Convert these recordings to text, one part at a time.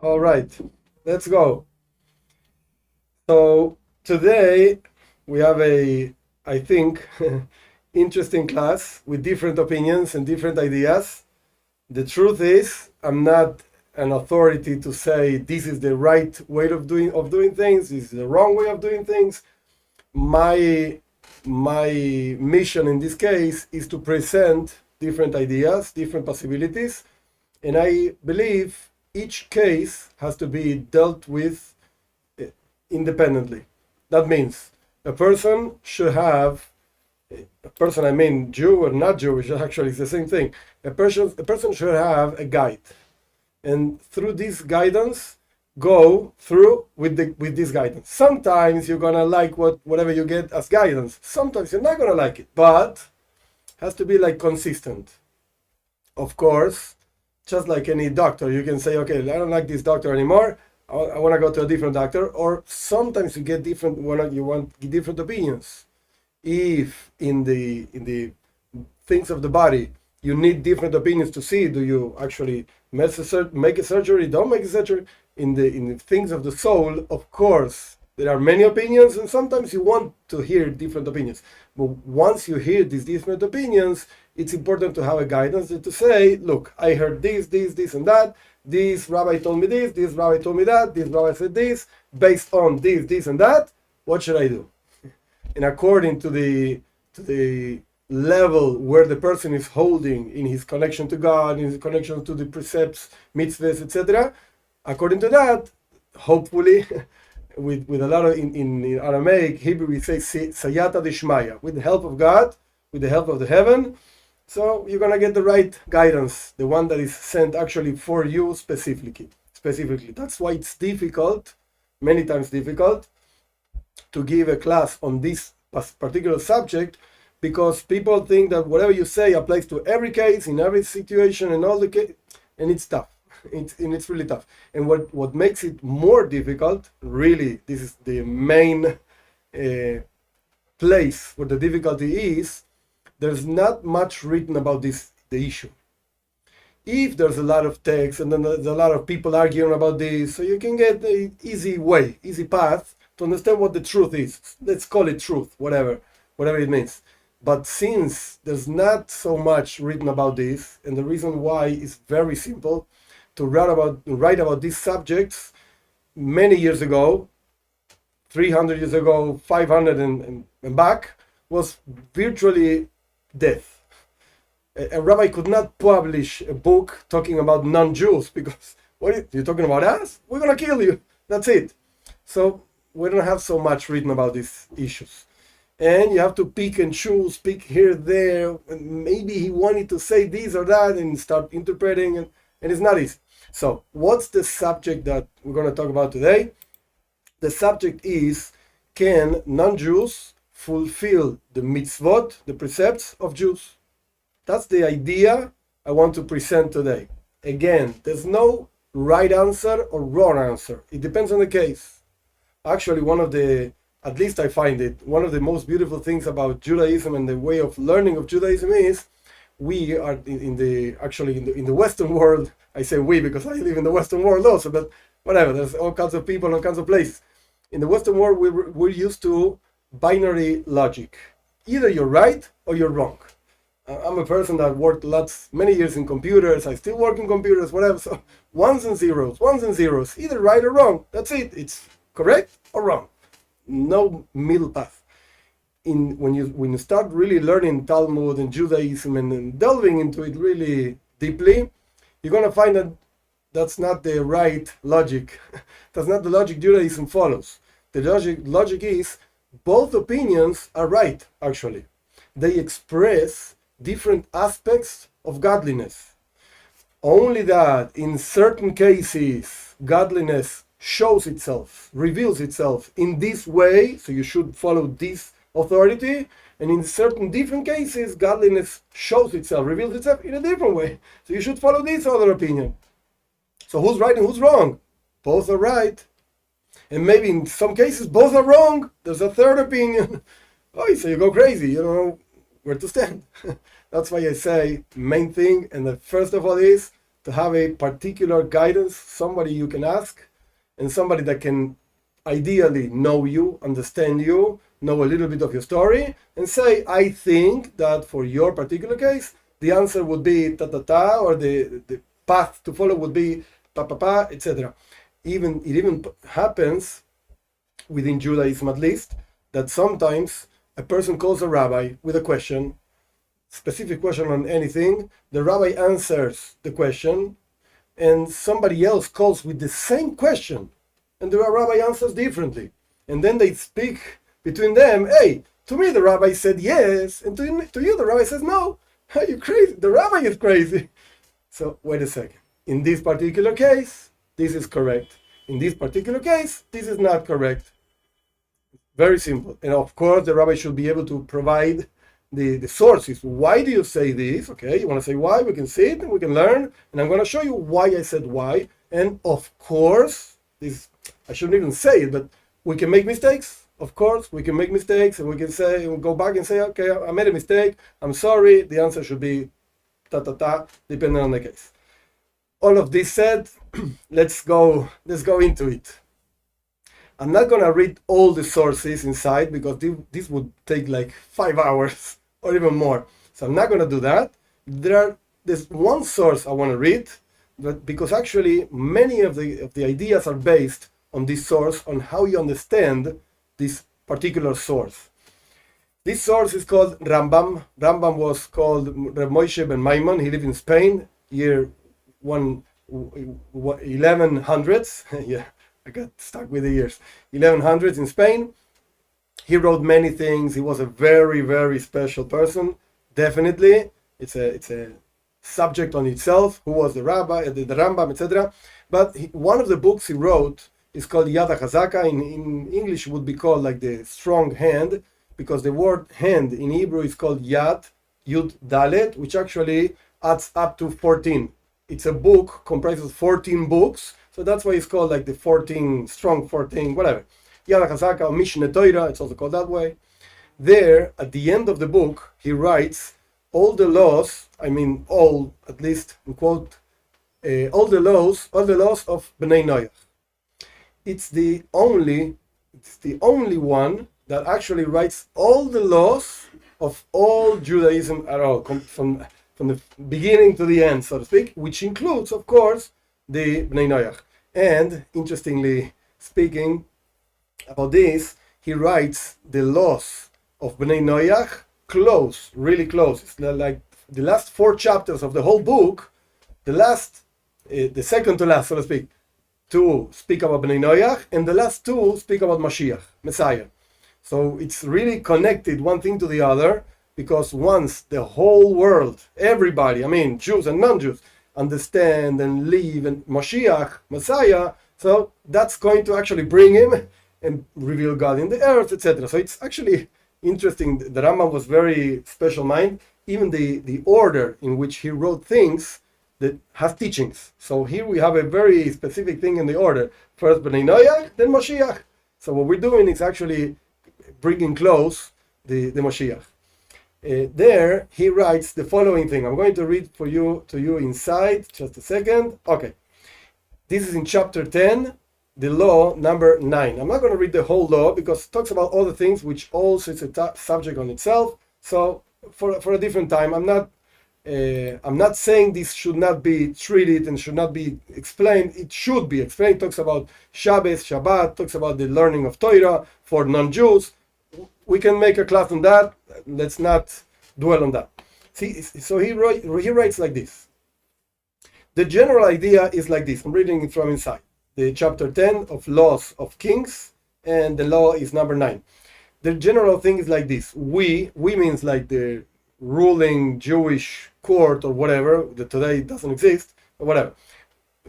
All right, let's go. So today we have I think, interesting class with different opinions and different ideas. The truth is, I'm not an authority to say this is the right way of doing things. This is the wrong way of doing things. My mission in this case is to present different ideas, different possibilities, and I believe each case has to be dealt with independently. That means a person should have a person, I mean Jew or not Jewish, actually it's the same thing. A person should have a guide, and through this guidance, go through with this guidance. Sometimes you're gonna like whatever you get as guidance. Sometimes you're not gonna like it, but has to be like consistent. Of course, just like any doctor, you can say, okay, I don't like this doctor anymore. I want to go to a different doctor. Or sometimes you get different. You want different opinions. If in the things of the body you need different opinions to see, do you actually make a surgery? Don't make a surgery. In the things of the soul, of course, there are many opinions, and sometimes you want to hear different opinions. But once you hear these different opinions, it's important to have a guidance and to say, look, I heard this, and that. This rabbi told me this rabbi told me that, this rabbi said this, based on this, and that. What should I do? And according to the level where the person is holding in his connection to God, in his connection to the precepts, mitzvahs, etc., according to that, hopefully, with a lot of in Aramaic, Hebrew, we say sayata dishmaya, with the help of God, with the help of the heaven. So you're gonna get the right guidance, the one that is sent actually for you specifically. That's why it's difficult, many times difficult, to give a class on this particular subject, because people think that whatever you say applies to every case, in every situation, and all the case, and it's tough. It's really tough. And what makes it more difficult, really, this is the main place where the difficulty is. There's not much written about the issue. If there's a lot of text and then there's a lot of people arguing about this, so you can get the easy path to understand what the truth is. Let's call it truth, whatever it means. But since there's not so much written about this, and the reason why is very simple, to write about these subjects many years ago, 300 years ago, 500 and back, was virtually death. A rabbi could not publish a book talking about non-Jews, because what are you talking about us? We're going to kill you. That's it. So we don't have so much written about these issues. And you have to pick and choose, pick here, there, and maybe he wanted to say this or that and start interpreting, and it's not easy. So what's the subject that we're going to talk about today? The subject is, can non-Jews fulfill the mitzvot, the precepts of Jews? That's the idea I want to present today. Again, there's no right answer or wrong answer. It depends on the case. Actually, at least I find it, one of the most beautiful things about Judaism and the way of learning of Judaism is, we are in the Western world. I say we because I live in the Western world also, but whatever, there's all kinds of people, all kinds of places. In the Western world, we're used to binary logic. Either you're right or you're wrong. I'm a person that worked many years in computers. I still work in computers, whatever. So ones and zeros, either right or wrong. That's it. It's correct or wrong. No middle path. When you start really learning Talmud and Judaism and delving into it really deeply, you're gonna find that that's not the right logic. That's not the logic Judaism follows. The logic is, both opinions are right, actually. They express different aspects of godliness. Only that in certain cases, godliness shows itself, reveals itself in this way, so you should follow this authority, and in certain different cases, godliness shows itself, reveals itself in a different way, so you should follow this other opinion. So who's right and who's wrong? Both are right. And maybe in some cases, both are wrong. There's a third opinion. Oh, so you go crazy. You don't know where to stand. That's why I say main thing, and the first of all is, to have a particular guidance, somebody you can ask, and somebody that can ideally know you, understand you, know a little bit of your story, and say, I think that for your particular case, the answer would be ta ta ta, or the path to follow would be pa pa pa, etc. It even happens within Judaism, at least, that sometimes a person calls a rabbi with a question, specific question on anything. The rabbi answers the question, and somebody else calls with the same question, and the rabbi answers differently. And then they speak between them. Hey, to me the rabbi said yes, and to you the rabbi says no. Are you crazy? The rabbi is crazy. So wait a second. In this particular case, this is correct. In this particular case, this is not correct. Very simple. And of course, the rabbi should be able to provide the sources. Why do you say this? Okay, you want to say why? We can see it and we can learn. And I'm going to show you why I said why. And of course, this I shouldn't even say it, but we can make mistakes. Of course, we can make mistakes, and we can say, and go back and say, okay, I made a mistake. I'm sorry. The answer should be ta ta ta, depending on the case. All of this said, let's go into it. I'm not going to read all the sources inside because this would take like 5 hours or even more. So I'm not going to do that. There's one source I want to read, but because actually many of the ideas are based on this source, on how you understand this particular source. This source is called Rambam. Rambam was called Reb Moshe ben Maimon. He lived in Spain, year 1100s. Yeah, I got stuck with the years. 1100s in Spain. He wrote many things. He was a very, very special person. Definitely, it's a subject on itself. Who was the rabbi, the Rambam, etc. But one of the books he wrote is called Yad HaChazaka. In English, would be called like the strong hand, because the word hand in Hebrew is called Yad, Yud Dalet, which actually adds up to 14. It's a book comprised of 14 books, so that's why it's called like the 14, strong 14, whatever. Yad HaChazaka, or Mishneh Torah, it's also called that way. There, at the end of the book, he writes all the laws, all, at least in quote, all the laws of Bnei Noach. It's the only one that actually writes all the laws of all Judaism at all, from the beginning to the end, so to speak, which includes, of course, the Bnei Noach. And interestingly speaking about this, he writes the laws of Bnei Noach close, really close. It's like the last 4 chapters of the whole book, the second to last, so to speak, 2 speak about Bnei Noach, and the last 2 speak about Mashiach, Messiah. So it's really connected one thing to the other, because once the whole world, everybody, Jews and non-Jews, understand and live in Mashiach, Messiah, so that's going to actually bring him and reveal God in the earth, etc. So it's actually interesting. The Rambam was very special mind. Even the order in which he wrote things that has teachings. So here we have a very specific thing in the order. First Bnei Noach, then Mashiach. So what we're doing is actually bringing close the Mashiach. There he writes the following thing. I'm going to read to you inside, just a second. Okay. This is in chapter 10, the law number 9. I'm not going to read the whole law because it talks about other things which also is a subject on itself. So for a different time, I'm not saying this should not be treated and should not be explained. It should be explained. It talks about Shabbos, Shabbat, talks about the learning of Torah for non-Jews. We can make a class on that. Let's not dwell on that. See, so he writes like this. The general idea is like this. I'm reading it from inside. The chapter 10 of Laws of Kings, and the law is number 9. The general thing is like this. We means like the ruling Jewish court or whatever that today doesn't exist or whatever.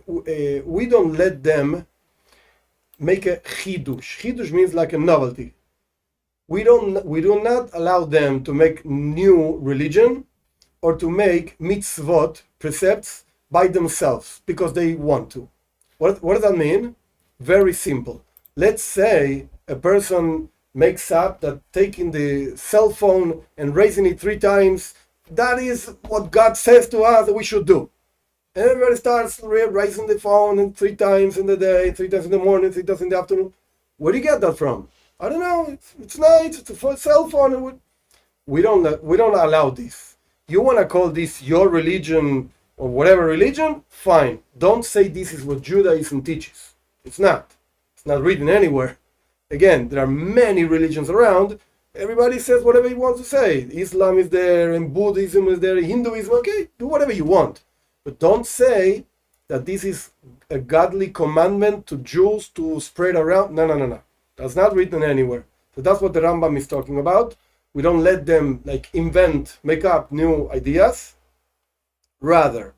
We don't let them make a chidush. Chidush means like a novelty. We do not allow them to make new religion or to make mitzvot, precepts, by themselves because they want to. What does that mean? Very simple. Let's say a person makes up that taking the cell phone and raising it 3 times, that is what God says to us that we should do. And everybody starts raising the phone and 3 times in the day, 3 times in the morning, 3 times in the afternoon. Where do you get that from? I don't know. It's nice. It's a cell phone. And we don't allow this. You want to call this your religion or whatever religion? Fine. Don't say this is what Judaism teaches. It's not. It's not written anywhere. Again, there are many religions around. Everybody says whatever he wants to say. Islam is there, and Buddhism is there, Hinduism. Okay, do whatever you want. But don't say that this is a godly commandment to Jews to spread around. No. That's not written anywhere. So that's what the Rambam is talking about. We don't let them invent, make up new ideas. Rather,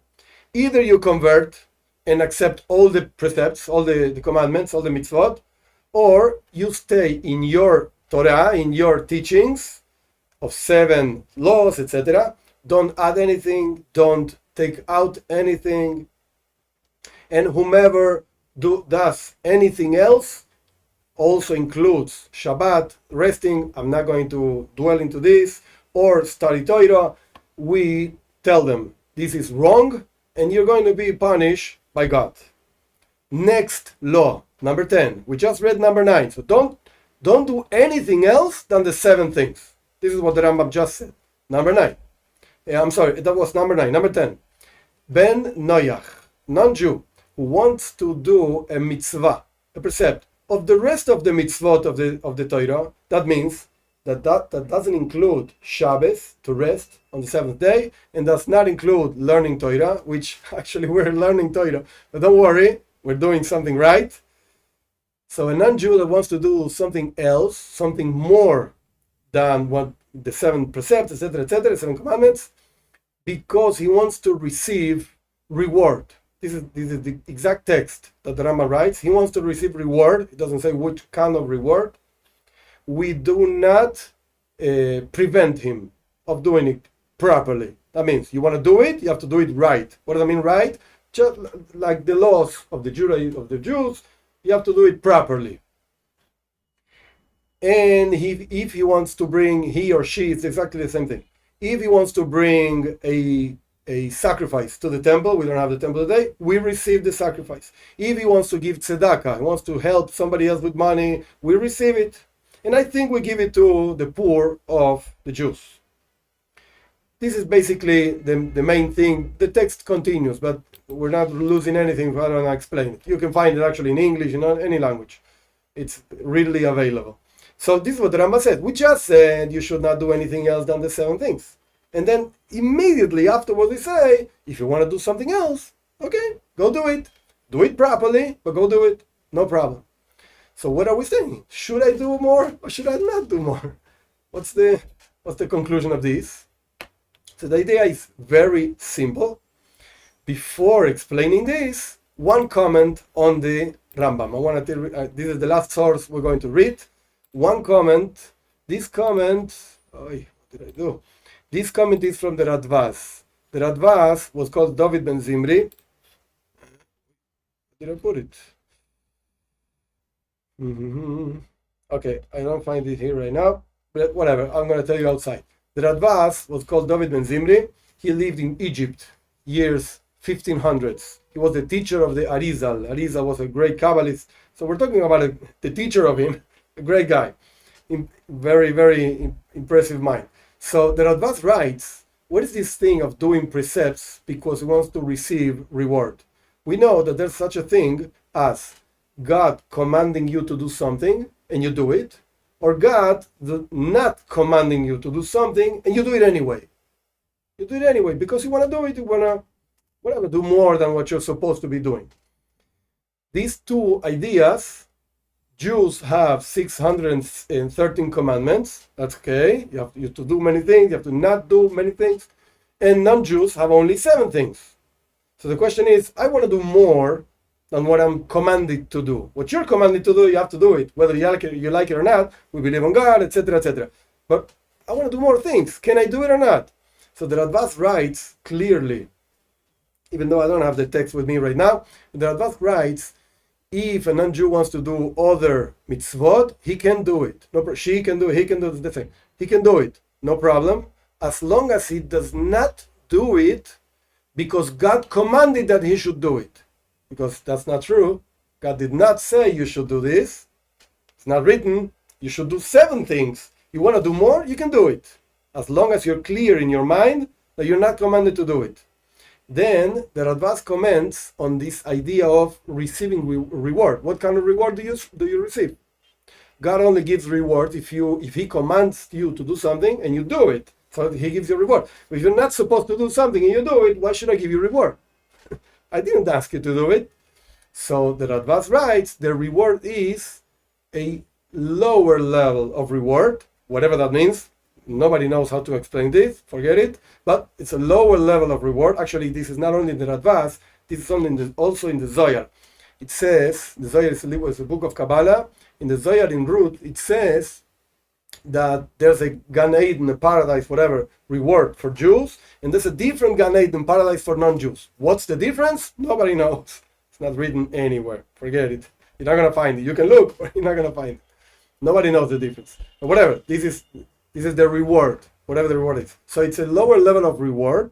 either you convert and accept all the precepts, all the commandments, all the mitzvot, or you stay in your Torah, in your teachings of 7 laws, etc. Don't add anything, don't take out anything. And whomever does anything else also includes Shabbat, resting. I'm not going to dwell into this, or study Torah. We tell them this is wrong and you're going to be punished by God. Next law, number 10. We just read number 9. So don't do anything else than the 7 things. This is what the Rambam just said. Number 9. I'm sorry, that was number 9. Number 10. Bnei Noach, non-Jew, who wants to do a mitzvah, a precept, of the rest of the mitzvot of the Torah. That means that doesn't include Shabbos, to rest on the 7th day, and does not include learning Torah, which actually we're learning Torah. But don't worry, we're doing something right. So a non-Jew that wants to do something else, something more than what the 7 precepts, etc., 7 commandments, because he wants to receive reward. This is the exact text that the Rambam writes. He wants to receive reward. It doesn't say which kind of reward. We do not prevent him of doing it properly. That means you want to do it, you have to do it right. What does that mean, right? Just like the laws of the Jews, you have to do it properly. And if he wants to bring, he or she, it's exactly the same thing. If he wants to bring a sacrifice to the temple, we don't have the temple today, we receive the sacrifice. If he wants to give tzedakah, he wants to help somebody else with money, we receive it. And I think we give it to the poor of the Jews. This is basically the main thing. The text continues, but we're not losing anything if I don't explain it. You can find it actually in English, in any language. It's readily available. So this is what the Rambam said. We just said you should not do anything else than the 7 things. And then immediately afterwards we say, if you want to do something else, okay, go do it. Do it properly, but go do it. No problem. So what are we saying? Should I do more or should I not do more? What's the conclusion of this? So the idea is very simple. Before explaining this, one comment on the Rambam. I want to this is the last source we're going to read. One comment. This comment. What did I do? This comment is from the Radvaz. The Radvaz was called David ben Zimri. Where did I put it? Okay, I don't find it here right now. But whatever, I'm going to tell you outside. The Radvaz was called David ben Zimri. He lived in Egypt, years 1500s. He was the teacher of the Arizal. Arizal was a great Kabbalist. So we're talking about the teacher of him, a great guy. Very, very impressive mind. So the Radvaz writes, what is this thing of doing precepts because he wants to receive reward? We know that there's such a thing as God commanding you to do something and you do it, or God not commanding you to do something and you do it anyway. You do it anyway because you want to do it, you want to do more than what you're supposed to be doing. These two ideas, Jews have 613 commandments. That's okay. You have to do many things. You have to not do many things. And non-Jews have only 7 things. So the question is, I want to do more than what I'm commanded to do. What you're commanded to do, you have to do it. Whether you like it or not, we believe on God, etc., etc. But I want to do more things. Can I do it or not? So the Radvaz writes clearly, even though I don't have the text with me right now, the Radvaz writes, if a non-Jew wants to do other mitzvot, he can do it. No, she can do it. He can do the thing. He can do it. No problem. As long as he does not do it because God commanded that he should do it. Because that's not true. God did not say you should do this. It's not written. You should do 7 things. You want to do more? You can do it. As long as you're clear in your mind that you're not commanded to do it. Then the Radbaz comments on this idea of receiving reward. What kind of reward do you receive? God only gives reward if he commands you to do something and you do it. So he gives you reward. But if you're not supposed to do something and you do it, why should I give you reward? I didn't ask you to do it. So the Radbaz writes, the reward is a lower level of reward, whatever that means. Nobody knows how to explain this, forget it. But it's a lower level of reward. Actually, this is not only in the Radbaz, this is also in the Zohar. It says, the Zohar is a book of Kabbalah. In the Zohar in Ruth, it says that there's a Gan Eden, a paradise, whatever, reward for Jews, and there's a different Gan Eden paradise for non-Jews. What's the difference? Nobody knows. It's not written anywhere. Forget it. You're not going to find it. You can look, but you're not going to find it. Nobody knows the difference. But whatever, this is the reward, whatever the reward is. So it's a lower level of reward.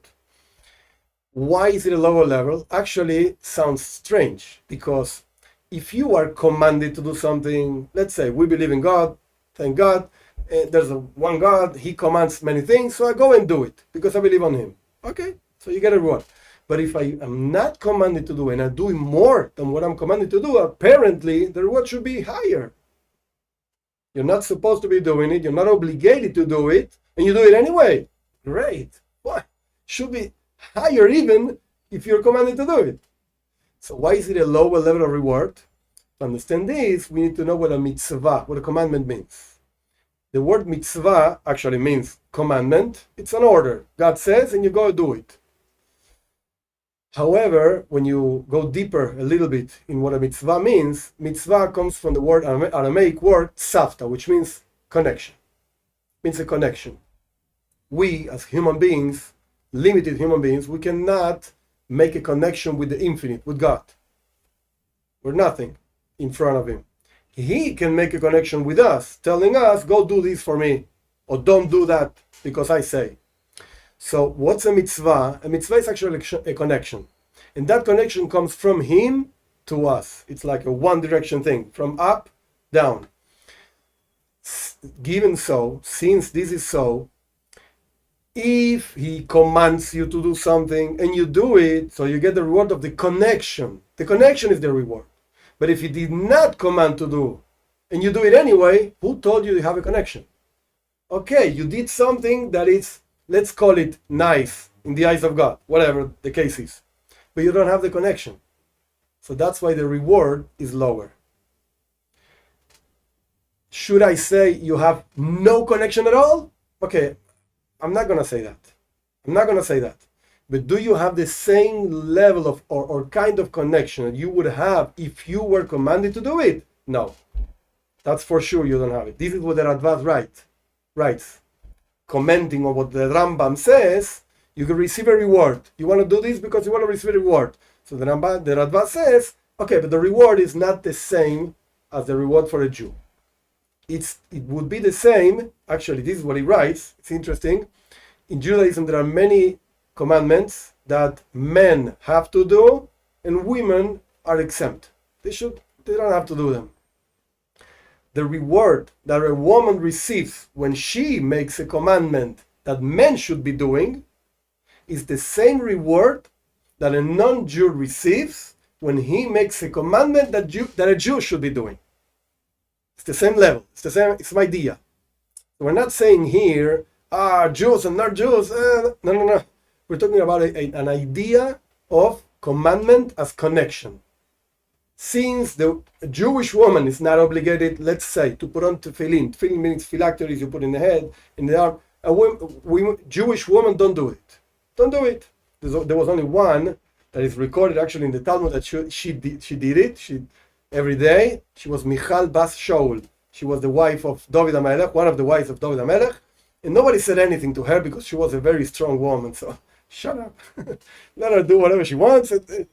Why is it a lower level? Actually, it sounds strange, because if you are commanded to do something, let's say we believe in God, thank God, there's one God, he commands many things, so I go and do it because I believe on him. Okay, so you get a reward. But if I am not commanded to do and I'm doing more than what I'm commanded to do, apparently the reward should be higher. You're not supposed to be doing it, you're not obligated to do it, and you do it anyway. Great. What? Should be higher even if you're commanded to do it. So why is it a lower level of reward? To understand this, we need to know what a mitzvah, what a commandment means. The word mitzvah actually means commandment. It's an order. God says, and you go do it. However, when you go deeper a little bit in what a mitzvah comes from the word Aramaic word tzavta, which means connection. It means a connection. We, as human beings, limited human beings, we cannot make a connection with the infinite, with God. We're nothing in front of him. He can make a connection with us, telling us, go do this for me, or don't do that because I say. So what's a mitzvah? A mitzvah is actually a connection. And that connection comes from him to us. It's like a one direction thing, from up, down. Given so, since this is so, if he commands you to do something and you do it, so you get the reward of the connection. The connection is the reward. But if he did not command to do, and you do it anyway, who told you have a connection? Okay, you did something that is, let's call it nice in the eyes of God, whatever the case is. But you don't have the connection. So that's why the reward is lower. Should I say you have no connection at all? Okay, I'm not going to say that. But do you have the same level of or kind of connection that you would have if you were commanded to do it? No. That's for sure you don't have it. This is what the Radbaz writes. Commenting on what the Rambam says, you can receive a reward. You want to do this because you want to receive a reward. So the Radbaz says, okay, but the reward is not the same as the reward for a Jew. It would be the same. Actually, this is what he writes. It's interesting. In Judaism, there are many commandments that men have to do and women are exempt. They don't have to do them. The reward that a woman receives when she makes a commandment that men should be doing is the same reward that a non-Jew receives when he makes a commandment that a Jew should be doing. It's the same level. It's the same idea. We're not saying here, Jews and not Jews. No. We're talking about an idea of commandment as connection. Since the Jewish woman is not obligated, let's say, to put on tefillin. Tefillin means phylacteries you put in the head, in the arm. Jewish women don't do it. Don't do it. There was only one that is recorded actually in the Talmud that she did it. Every day. She was Michal Bas Shaul. She was the wife of David HaMelech, one of the wives of David HaMelech. And nobody said anything to her because she was a very strong woman. So shut up. Let her do whatever she wants.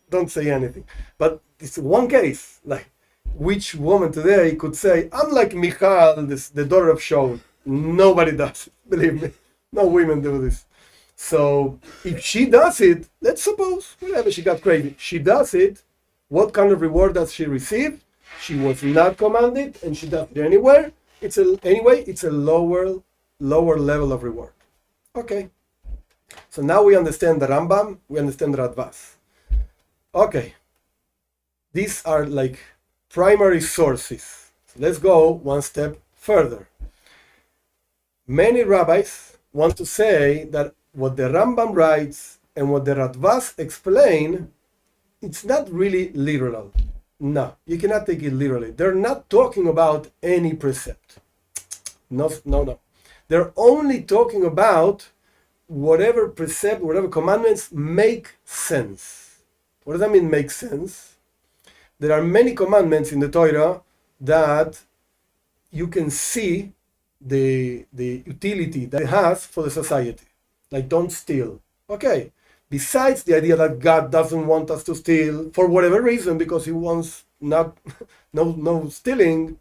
Don't say anything. But it's one case. Like, which woman today could say, I'm like Michal, the daughter of Shaul? Nobody does. Believe me. No women do this. So if she does it, let's suppose, whatever, she got crazy, she does it, what kind of reward does she receive? She was not commanded, and she does it anywhere. It's a lower level of reward. Okay. So now we understand the Rambam, we understand the Radvas. Okay. These are like primary sources. So let's go one step further. Many rabbis want to say that what the Rambam writes and what the Radvas explain, it's not really literal. No, you cannot take it literally. They're not talking about any precept. No. They're only talking about whatever precept, whatever commandments make sense. What does that mean, make sense? There are many commandments in the Torah that you can see the utility that it has for the society. Like, don't steal. Okay. Besides the idea that God doesn't want us to steal for whatever reason, because he wants no stealing.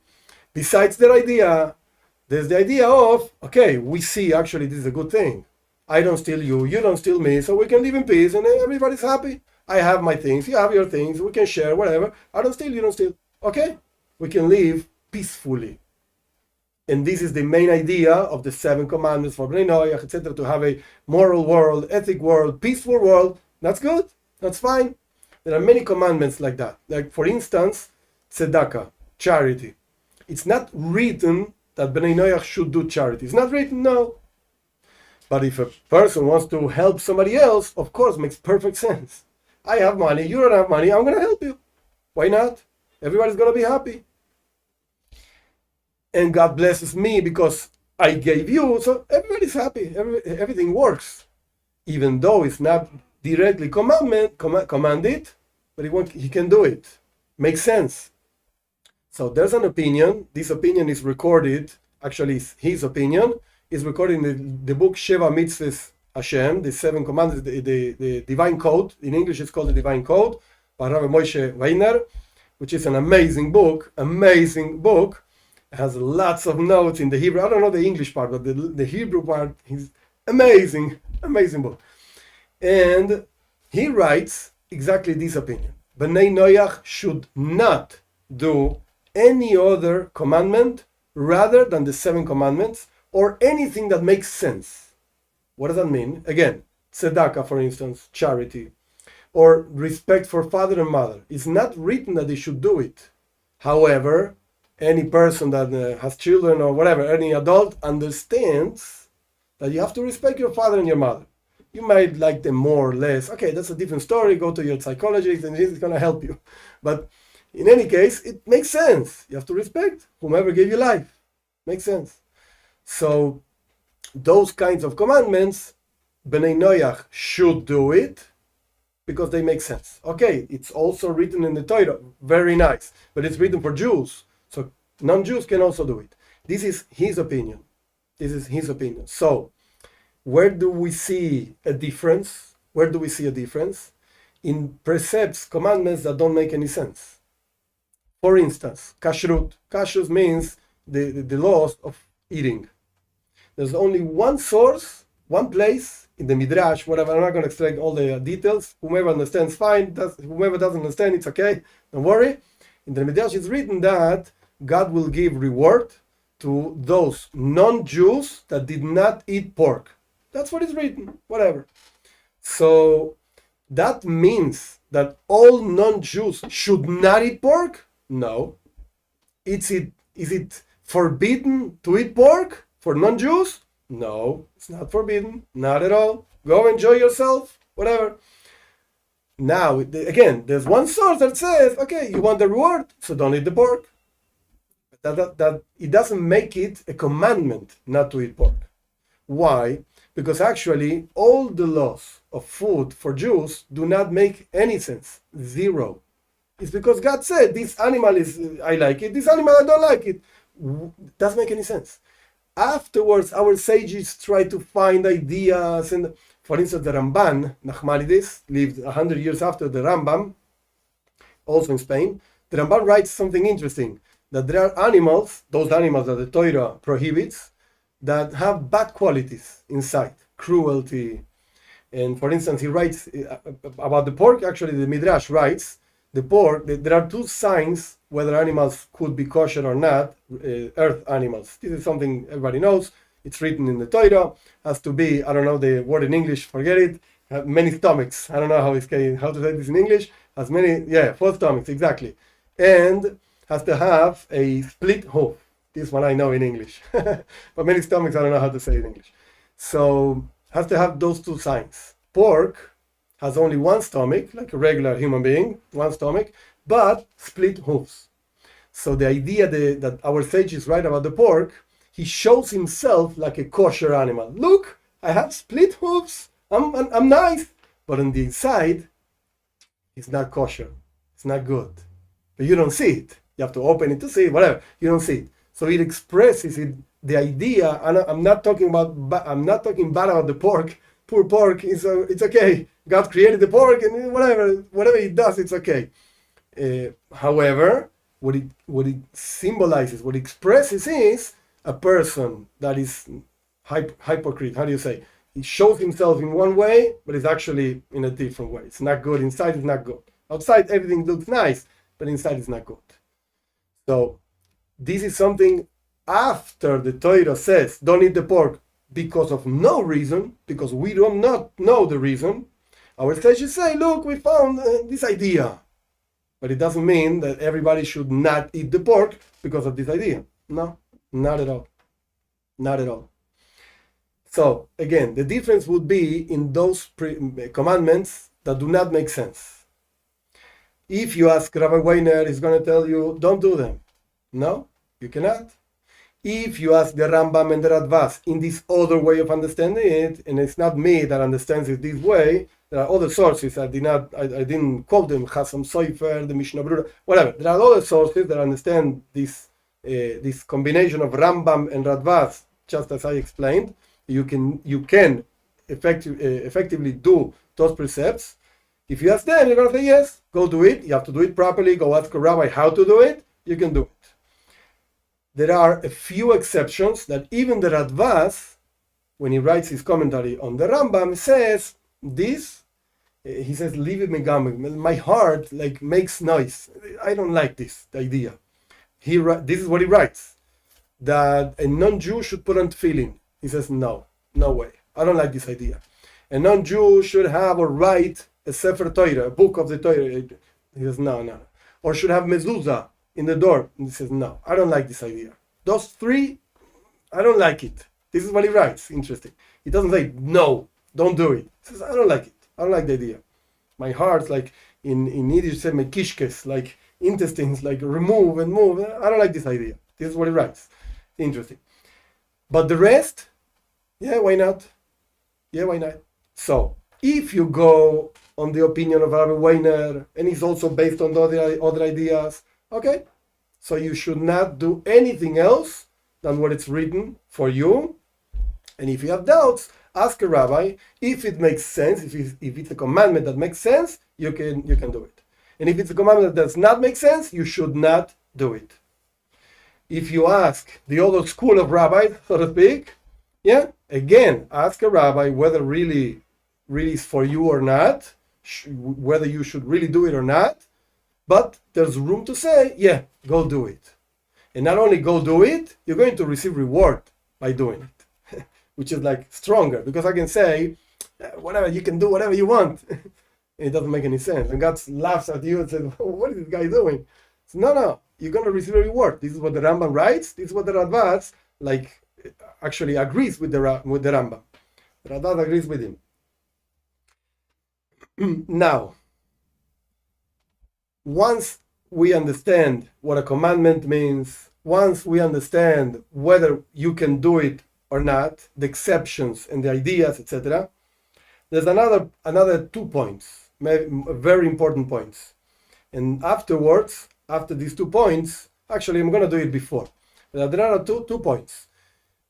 Besides that idea, there's the idea of, okay, we see actually this is a good thing. I don't steal you, you don't steal me, so we can live in peace and everybody's happy. I have my things, you have your things, we can share, whatever. I don't steal, you don't steal. Okay? We can live peacefully. And this is the main idea of the 7 commandments for Bnei Noach, etc., to have a moral world, ethic world, peaceful world. That's good. That's fine. There are many commandments like that. Like, for instance, tzedakah, charity. It's not written that Bnei Noach should do charity. It's not written, no. But if a person wants to help somebody else, of course, makes perfect sense. I have money, you don't have money, I'm going to help you. Why not? Everybody's going to be happy. And God blesses me because I gave you, so everybody's happy. Everything works. Even though it's not directly commanded, but he can do it. Makes sense. So there's an opinion. This opinion is recorded, actually his opinion, is recorded in the book Sheva Mitzvot Hashem, the 7 commandments, the Divine Code. In English it's called the Divine Code, by Rabbi Moshe Weiner, which is an amazing book. It has lots of notes in the Hebrew. I don't know the English part, but the Hebrew part is amazing book. And he writes exactly this opinion. Bnei Noach should not do any other commandment rather than the 7 commandments or anything that makes sense. What does that mean? Again, tzedakah, for instance, charity, or respect for father and mother. It's not written that they should do it. However, any person that has children or whatever, any adult understands that you have to respect your father and your mother. You might like them more or less. Okay, that's a different story. Go to your psychologist and he's going to help you. But in any case, it makes sense. You have to respect whomever gave you life. Makes sense. So those kinds of commandments, Bnei Noach should do it because they make sense. Okay, it's also written in the Torah. Very nice. But it's written for Jews. So non-Jews can also do it. This is his opinion. So where do we see a difference? In precepts, commandments that don't make any sense. For instance, kashrut. Kashrut means the laws of eating. There's only one source, one place in the Midrash, whatever. I'm not going to extract all the details. Whomever understands, fine. Whomever doesn't understand, it's okay. Don't worry. In the Midrash, it's written that God will give reward to those non-Jews that did not eat pork. That's what is written. Whatever. So that means that all non-Jews should not eat pork? No. Is it forbidden to eat pork for non-Jews? No, it's not forbidden. Not at all. Go enjoy yourself. Whatever. Now, again, there's one source that says, okay, you want the reward, so don't eat the pork. That it doesn't make it a commandment not to eat pork. Why? Because actually, all the laws of food for Jews do not make any sense. Zero. It's because God said, this animal I like it, this animal I don't like it. Doesn't make any sense. Afterwards, our sages try to find ideas. And for instance, the Ramban, Nachmanides, lived 100 years after the Rambam, also in Spain. The Ramban writes something interesting, that there are animals, those animals that the Torah prohibits, that have bad qualities inside. Cruelty, And for instance, he writes about the pork. Actually, the Midrash writes the pork. There are two signs whether animals could be kosher or not. Earth animals. This is something everybody knows. It's written in the Torah. Has to be. I don't know the word in English. Forget it. Have many stomachs. I don't know how to say this in English. Has many. Yeah, 4 stomachs exactly. And has to have a split hoof. This one I know in English. But many stomachs I don't know how to say it in English. So has to have those two signs. Pork has only one stomach, like a regular human being, one stomach, but split hoofs. So the idea that our sage is right about the pork, he shows himself like a kosher animal. Look, I have split hoofs. I'm nice. But on the inside, it's not kosher. It's not good. But you don't see it. You have to open it to see it, whatever. You don't see it. So it expresses it, the idea. And I'm not talking bad about the pork. Poor pork is it's okay. God created the pork, and whatever it does, it's okay. However, what it symbolizes, what it expresses is a person that is hypocrite. How do you say? He shows himself in one way, but it's actually in a different way. It's not good. Inside is not good. Outside everything looks nice, but inside is not good. So this is something after the Torah says don't eat the pork because of no reason, because we do not know the reason. Our sages say, look, we found this idea. But it doesn't mean that everybody should not eat the pork because of this idea. No, not at all. Not at all. So, again, the difference would be in those commandments that do not make sense. If you ask Rabbi Weiner, he's going to tell you, don't do them. No, you cannot. If you ask the Rambam and the Radvas in this other way of understanding it, and it's not me that understands it this way, there are other sources. I didn't quote them. Chassam Sofer, the Mishnah Berurah, whatever. There are other sources that understand this combination of Rambam and Radvas, just as I explained. You can effectively do those precepts. If you ask them, you're going to say yes. Go do it. You have to do it properly. Go ask a rabbi how to do it. You can do it. There are a few exceptions that even the Radvas, when he writes his commentary on the Rambam, says this. He says, "Leave it megam. My heart makes noise. I don't like this idea." This is what he writes: that a non-Jew should put on tefillin. He says, no way. I don't like this idea. A non-Jew should have or write a Sefer Torah, a book of the Torah. He says, no. Or should have mezuzah in the door. And he says, no, I don't like this idea. Those 3, I don't like it. This is what he writes. Interesting. He doesn't say, no, don't do it. He says, I don't like it. I don't like the idea. My heart, like in Yiddish, say mekishkes, like intestines, like remove and move. I don't like this idea. This is what he writes. Interesting. But the rest, yeah, why not? Yeah, why not? So, if you go on the opinion of Rabbi Weiner, and it's also based on the other ideas, okay, so you should not do anything else than what it's written for you. And if you have doubts, ask a rabbi if it makes sense. If it's a commandment that makes sense, you can do it. And if it's a commandment that does not make sense, you should not do it. If you ask the other school of rabbis, so to speak, yeah, again, ask a rabbi whether really is for you or not, whether you should really do it or not. But there's room to say, yeah, go do it. And not only go do it, you're going to receive reward by doing it, which is stronger, because I can say, whatever, you can do whatever you want. It doesn't make any sense. And God laughs at you and says, what is this guy doing? So, no, you're going to receive a reward. This is what the Rambam writes. This is what the Radvaz actually agrees with the Rambam. The Radvaz agrees with him. Now, once we understand what a commandment means, once we understand whether you can do it or not, the exceptions and the ideas, etc., there's another 2 points, very important points. And afterwards, after these 2 points, actually I'm going to do it before. There are two points.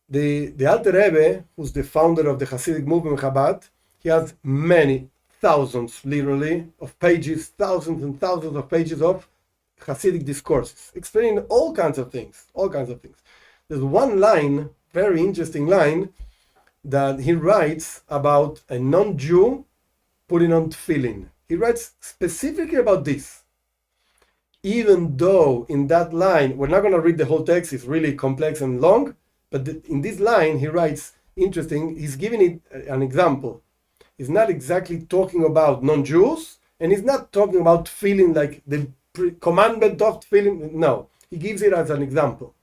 The Alter Rebbe, who's the founder of the Hasidic movement Chabad, he has many thousands, literally, of pages, thousands and thousands of pages of Hasidic discourses, explaining all kinds of things. There's one line, very interesting line, that he writes about a non-Jew putting on tefillin. He writes specifically about this. Even though in that line, we're not going to read the whole text, it's really complex and long, but in this line he writes, interesting, he's giving it an example. He's not exactly talking about non-Jews, and he's not talking about feeling like the commandment of feeling. No, he gives it as an example.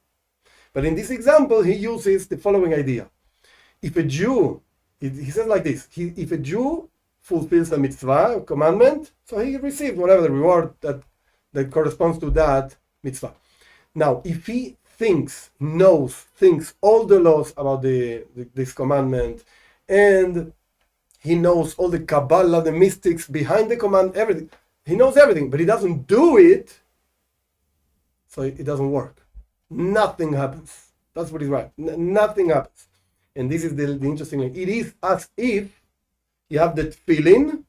But in this example, he uses the following idea. If a Jew, he says like this, if a Jew fulfills a mitzvah, a commandment, so he receives whatever the reward that corresponds to that mitzvah. Now, if he thinks all the laws about this commandment, and he knows all the Kabbalah, the mystics behind the command, everything. He knows everything, but he doesn't do it, so it doesn't work. Nothing happens. That's what he's right. Nothing happens. And this is the interesting thing. It is as if you have that feeling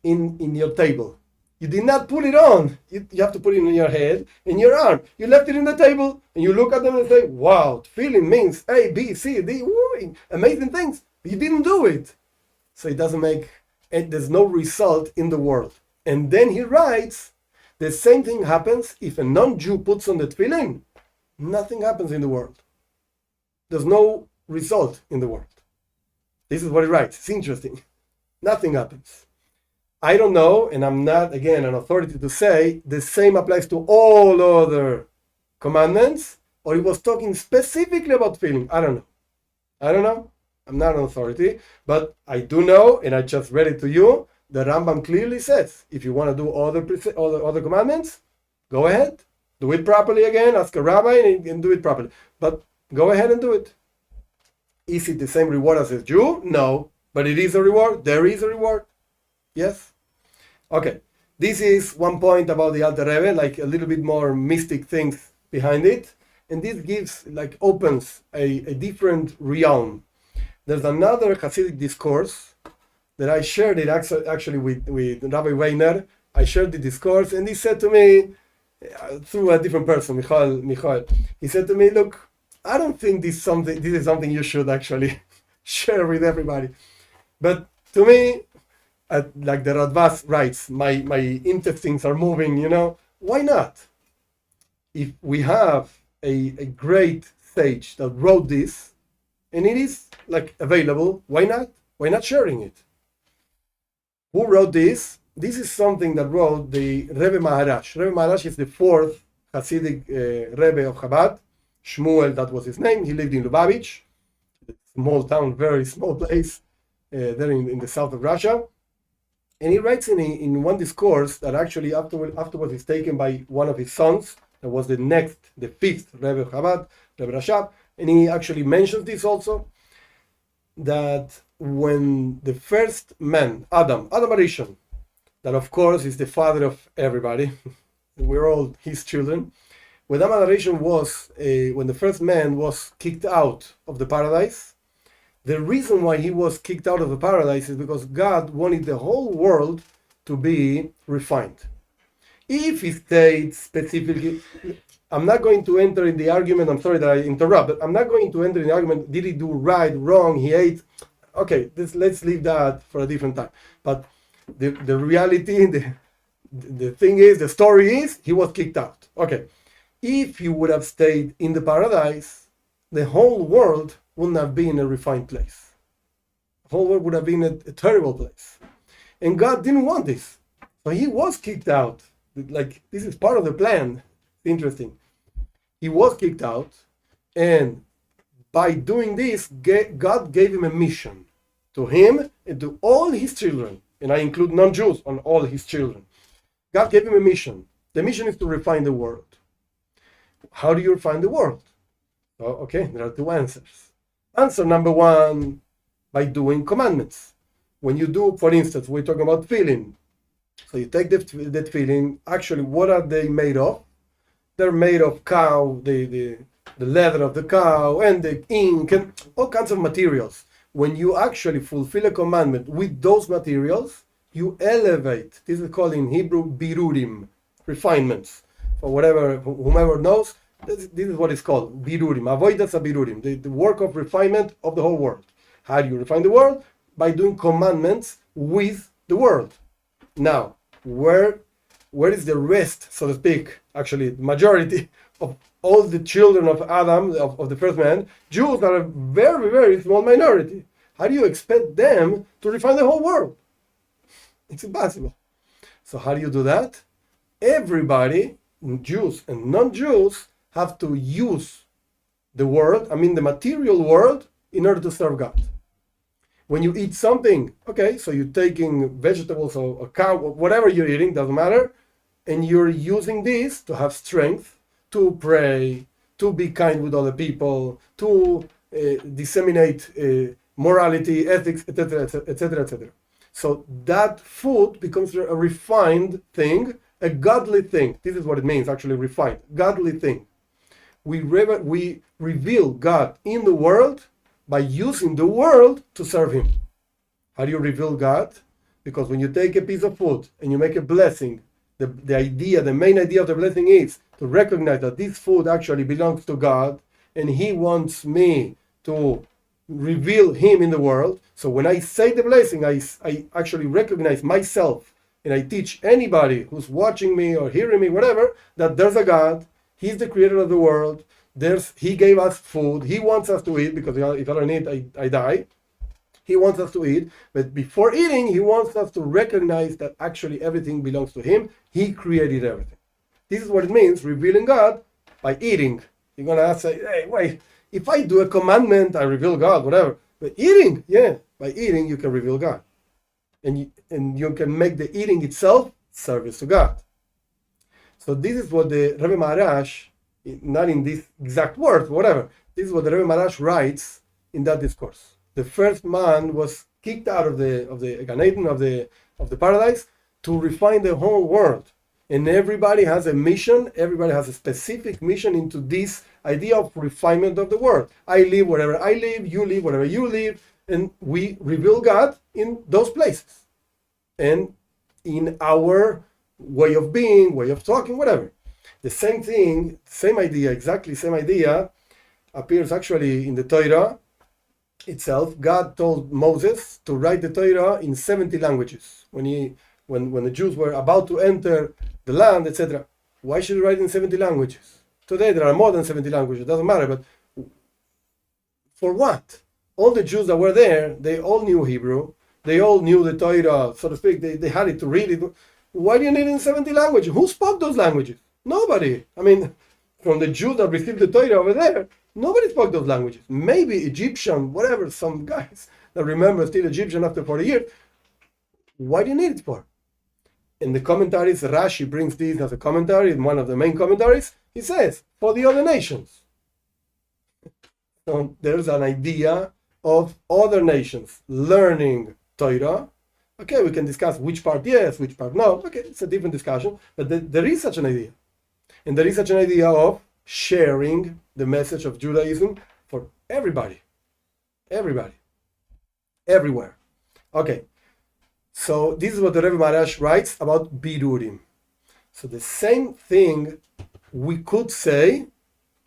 in your table. You did not put it on. You have to put it in your head, in your arm. You left it in the table, and you look at them and say, wow, feeling means A, B, C, D, woo, amazing things. You didn't do it. So it doesn't make, there's no result in the world. And then he writes, the same thing happens if a non-Jew puts on the tefillin. Nothing happens in the world. There's no result in the world. This is what he writes. It's interesting. Nothing happens. I don't know, and I'm not, again, an authority to say the same applies to all other commandments, or he was talking specifically about tefillin. I don't know. I'm not an authority, but I do know, and I just read it to you, the Rambam clearly says, if you want to do other commandments, go ahead. Do it properly again, ask a rabbi and do it properly. But go ahead and do it. Is it the same reward as a Jew? No. But it is a reward. There is a reward. Yes? Okay. This is one point about the Alter Rebbe, like a little bit more mystic things behind it. And this opens a different realm. There's another Hasidic discourse that I shared it actually with Rabbi Weiner. I shared the discourse, and he said to me, through a different person, Michael, he said to me, look, I don't think this is something you should actually share with everybody. But to me, like the Radvaz writes, my intestines are moving, why not? If we have a great sage that wrote this, and it is available, why not? Why not sharing it? Who wrote this? This is something that wrote the Rebbe Maharash. Rebbe Maharash is the fourth Hasidic Rebbe of Chabad. Shmuel, that was his name. He lived in Lubavitch, a small town, very small place there in the south of Russia. And he writes in one discourse that actually afterwards is taken by one of his sons, that was the fifth Rebbe of Chabad, Rebbe Rashab. And he actually mentions this also, that when the first man, Adam Arishon, that of course is the father of everybody, we're all his children, when Adam Arishon when the first man was kicked out of the paradise, the reason why he was kicked out of the paradise is because God wanted the whole world to be refined. If he stayed specifically, I'm not going to enter in the argument, I'm sorry that I interrupt, but I'm not going to enter in the argument, did he do right, wrong, he ate. Okay, let's leave that for a different time. But the reality, the thing is, the story is, he was kicked out. Okay, if he would have stayed in the paradise, the whole world wouldn't have been a refined place. The whole world would have been a terrible place. And God didn't want this. So he was kicked out. This is part of the plan. Interesting. He was kicked out, and by doing this, God gave him a mission, to him and to all his children, and I include non-Jews on all his children. God gave him a mission. The mission is to refine the world. How do you refine the world? Okay, there are two answers. Answer number one, by doing commandments. When you do, for instance, we're talking about tefillin. So you take that tefillin, actually, what are they made of? They're made of cow, the leather of the cow, and the ink, and all kinds of materials. When you actually fulfill a commandment with those materials, you elevate. This is called in Hebrew birurim, refinements. For whomever knows, this is what it's called, birurim. Avodas birurim, the work of refinement of the whole world. How do you refine the world? By doing commandments with the world. Now, where is the rest, so to speak, actually the majority of all the children of Adam, of the first man? Jews are a very, very small minority. How do you expect them to refine the whole world? It's impossible. So how do you do that? Everybody, Jews and non-Jews, have to use the world, the material world, in order to serve God. When you eat something, okay, so you're taking vegetables or a cow, or whatever you're eating, doesn't matter, and you're using this to have strength, to pray, to be kind with other people, to disseminate morality, ethics, etc., etc., etc. So that food becomes a refined thing, a godly thing. This is what it means, actually, refined, godly thing. We reveal God in the world by using the world to serve Him. How do you reveal God? Because when you take a piece of food and you make a blessing, the main idea of the blessing is to recognize that this food actually belongs to God and He wants me to reveal Him in the world. So when I say the blessing, I actually recognize myself, and I teach anybody who's watching me or hearing me, whatever, that there's a God. He's the creator of the world. He gave us food. He wants us to eat, because if I don't eat, I die. He wants us to eat. But before eating, He wants us to recognize that actually everything belongs to Him. He created everything. This is what it means, revealing God by eating. You're going to say, hey, wait, if I do a commandment, I reveal God, whatever. But eating, by eating, you can reveal God. And you can make the eating itself service to God. So this is what the Rebbe Maharash, not in these exact words, whatever, this is what the Rebbe Maharash writes in that discourse. The first man was kicked out of the Gan Eden, of the paradise, to refine the whole world. And everybody has a mission, everybody has a specific mission into this idea of refinement of the world. I live wherever I live, you live wherever you live, and we reveal God in those places. And in our way of being, way of talking, whatever. The same thing, same idea, exactly same idea, appears actually in the Torah itself. God told Moses to write the Torah in 70 languages. When the Jews were about to enter the land, etc. Why should he write in 70 languages? Today there are more than 70 languages, it doesn't matter, but for what? All the Jews that were there, they all knew Hebrew, they all knew the Torah, so to speak, they had it to read it. Why do you need it in 70 languages? Who spoke those languages? Nobody. From the Jews that received the Torah over there, nobody spoke those languages. Maybe Egyptian, whatever, some guys that remember still Egyptian after 40 years. Why do you need it for? In the commentaries, Rashi brings this as a commentary, in one of the main commentaries, he says, for the other nations. So there's an idea of other nations learning Torah. Okay, we can discuss which part yes, which part no. Okay, it's a different discussion, but there is such an idea. And there is such an idea of sharing the message of Judaism for everybody. Everybody. Everywhere. Okay. So this is what the Rebbe Maharash writes about Birurim. So the same thing we could say,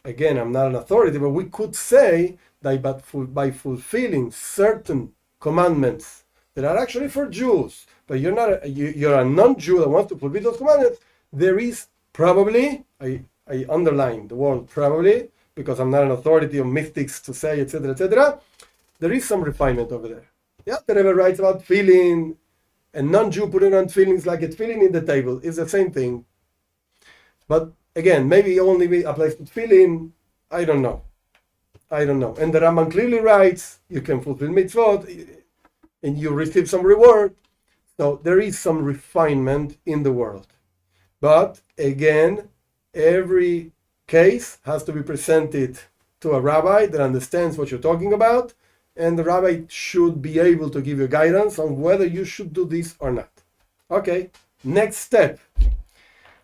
again, I'm not an authority, but we could say that by fulfilling certain commandments that are actually for Jews, but you're a non-Jew that wants to fulfill those commandments, there is probably, I underline the word probably, because I'm not an authority of mystics to say, etc., there is some refinement over there. Yeah, the Rebbe writes about feeling, a non-Jew putting on feelings like a feeling in the table is the same thing. But again, maybe only applies to feeling, I don't know. And the Rambam clearly writes, you can fulfill mitzvot, and you receive some reward. So there is some refinement in the world. But again, every case has to be presented to a rabbi that understands what you're talking about, and the rabbi should be able to give you guidance on whether you should do this or not. Okay, next step.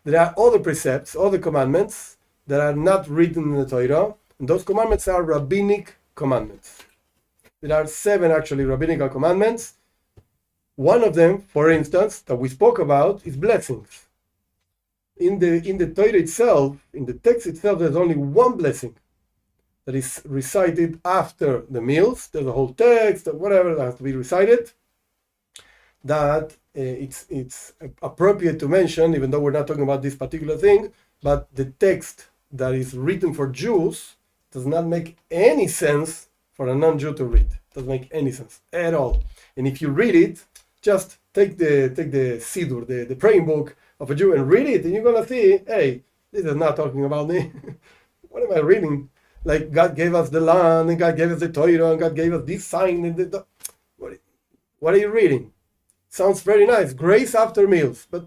There are other precepts, other commandments that are not written in the Torah, and those commandments are rabbinic commandments. There are 7 actually rabbinical commandments. One of them, for instance, that we spoke about is blessings. In the Torah itself, in the text itself, there's only one blessing. that is recited after the meals. There's a whole text, whatever that has to be recited. That it's appropriate to mention, even though we're not talking about this particular thing, but the text that is written for Jews does not make any sense for a non-Jew to read. Doesn't make any sense at all. And if you read it, just take the Siddur, the praying book of a Jew, and read it, and you're gonna see, hey, this is not talking about me. What am I reading? Like God gave us the land, and God gave us the Torah, and God gave us this sign. And what are you reading? Sounds very nice, grace after meals, but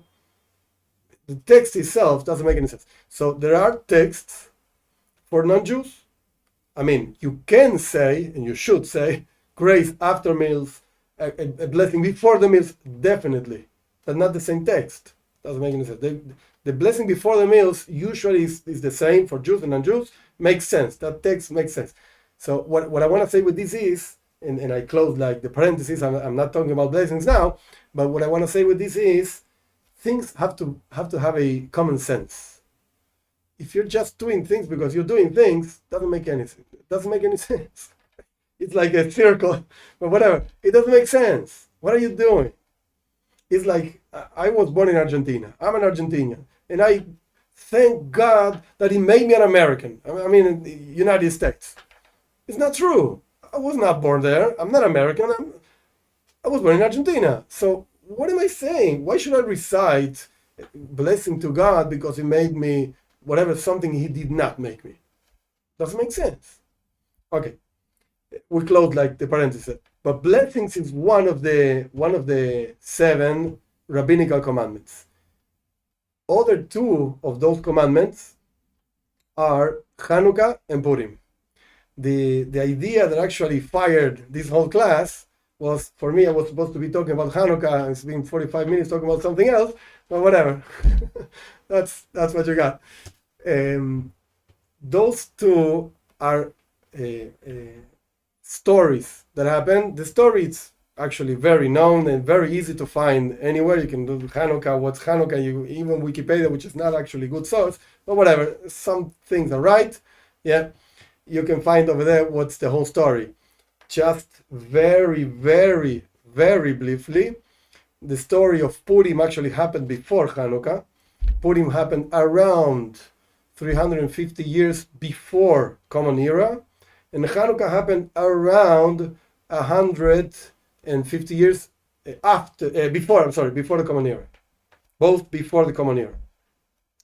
the text itself doesn't make any sense. So there are texts for non-Jews. I mean, you can say, and you should say, grace after meals, a blessing before the meals, definitely, but not the same text. Doesn't make any sense. The blessing before the meals usually is the same for Jews and non-Jews. Makes sense. That text makes sense. So what I want to say with this is, and I close like the parentheses, I'm not talking about blessings now, but what I want to say with this is, things have to have a common sense. If you're just doing things because you're doing things, doesn't make any sense. It doesn't make any sense. It's like a circle, but whatever. It doesn't make sense. What are you doing? It's like, I was born in Argentina. I'm an Argentinian. And I thank God that He made me an American. I mean, in the United States. It's not true. I was not born there. I'm not American. I was born in Argentina. So what am I saying? Why should I recite blessing to God because He made me whatever, something He did not make me? Doesn't make sense. Okay. We close like the parenthesis. But blessings is one of the 7 rabbinical commandments. Other 2 of those commandments are Chanukah and Purim. The idea that actually fired this whole class was, for me, I was supposed to be talking about Chanukah, and it's been 45 minutes talking about something else, but whatever. that's what you got. Those 2 are stories that happen. The story is actually very known and very easy to find anywhere. You can do Chanukah, what's Chanukah, even Wikipedia, which is not actually a good source, but whatever, some things are right. Yeah, you can find over there what's the whole story. Just very, very, very briefly, the story of Purim actually happened before Chanukah. Purim happened around 350 years before Common Era, and Chanukah happened around 150 years before the Common Era. Both before the Common Era.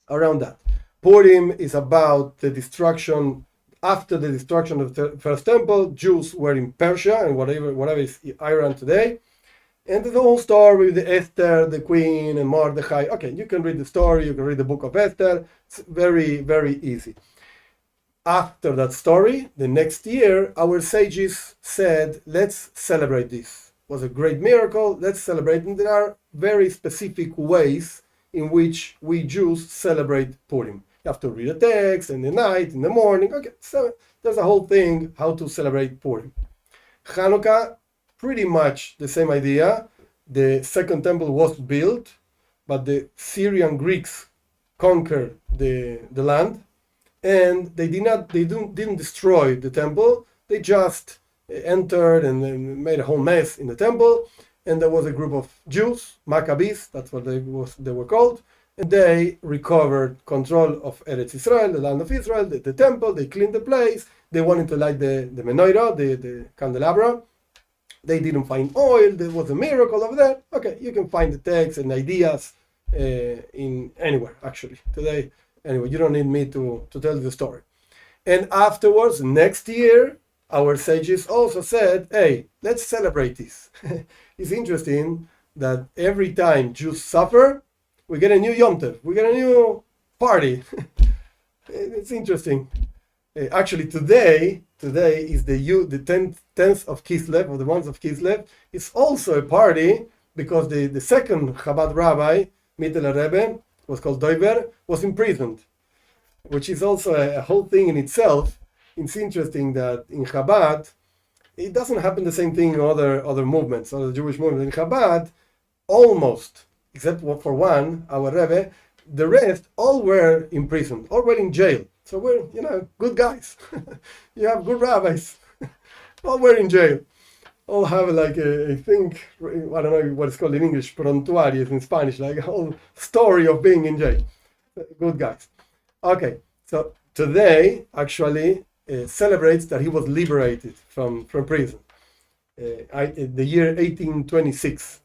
Around that. Purim is about the destruction, after the destruction of the first temple. Jews were in Persia and whatever is Iran today. And the whole story with the Esther, the queen, and Mordechai. Okay, you can read the story, you can read the book of Esther. It's very, very easy. After that story, the next year, our sages said, let's celebrate this. It was a great miracle, let's celebrate. And there are very specific ways in which we Jews celebrate Purim. You have to read a text in the night, in the morning. Okay, so there's a whole thing how to celebrate Purim. Chanukah, pretty much the same idea. The second temple was built, but the Syrian Greeks conquered the land. And they didn't destroy the temple. They just entered and made a whole mess in the temple. And there was a group of Jews, Maccabees, that's what they were called. And they recovered control of Eretz Israel, the land of Israel, the temple. They cleaned the place. They wanted to light the menorah, the candelabra. They didn't find oil. There was a miracle over there. Okay, you can find the texts and ideas in anywhere, actually, today. Anyway, you don't need me to tell the story. And afterwards, next year, our sages also said, hey, let's celebrate this. It's interesting that every time Jews suffer, we get a new Yom Tov. We get a new party. It's interesting. Actually, today is the 10th of Kislev, or the month of Kislev. It's also a party because the second Chabad rabbi, Mittler Rebbe, was called Doiber, was imprisoned, which is also a whole thing in itself. It's interesting that in Chabad, it doesn't happen the same thing in other movements, other Jewish movements. In Chabad, almost, except for one, our Rebbe, the rest all were imprisoned, all were in jail. So we're, good guys. You have good rabbis. All we're in jail. All have like I think, I don't know what it's called in English, prontuarios in Spanish, like a whole story of being in jail. Good guys. Okay, so today actually celebrates that he was liberated from prison. The year 1826,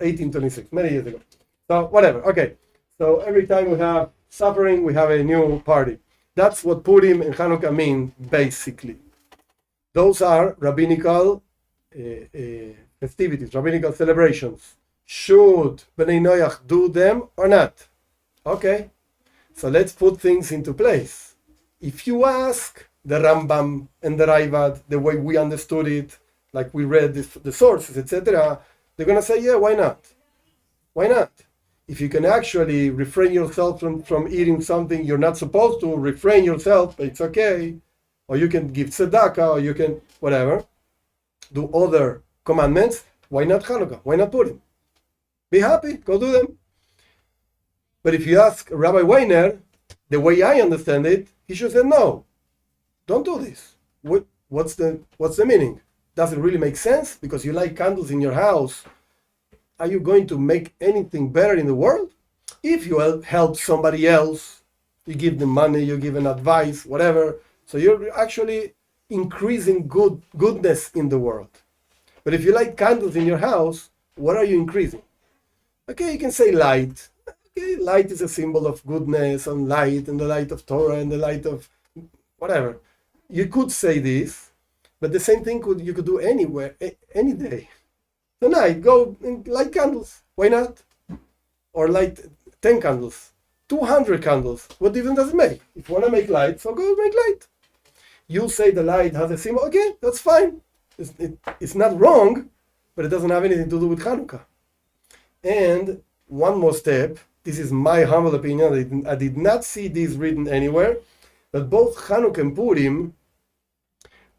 many years ago. So whatever, okay. So every time we have suffering, we have a new party. That's what Purim and Chanukah mean, basically. Those are rabbinical festivities, rabbinical celebrations. Should Bnei Noach do them or not? Okay, so let's put things into place. If you ask the Rambam and the Raivad the way we understood it, like we read the sources, etc., they're going to say, yeah, why not? Why not? If you can actually refrain yourself from eating something you're not supposed to, refrain yourself, it's okay. Or you can give tzedakah, or you can, whatever, do other commandments. Why not Chanukah? Why not Purim? Be happy, go do them. But if you ask Rabbi Weiner, the way I understand it, he should say, no, don't do this. What's the meaning? Does it really make sense? Because you light candles in your house, are you going to make anything better in the world? If you help somebody else, you give them money, you give them advice, whatever, so you're actually increasing goodness in the world. But if you light candles in your house, what are you increasing? Okay, you can say light. Okay, light is a symbol of goodness and light, and the light of Torah, and the light of whatever. You could say this, but the same thing you could do anywhere, any day. Tonight, go and light candles. Why not? Or light 10 candles, 200 candles. What difference does it make? If you want to make light, so go make light. You say the light has a symbol. Okay, that's fine. It's not wrong, but it doesn't have anything to do with Chanukah. And one more step. This is my humble opinion. I did not see this written anywhere. But both Chanukah and Purim,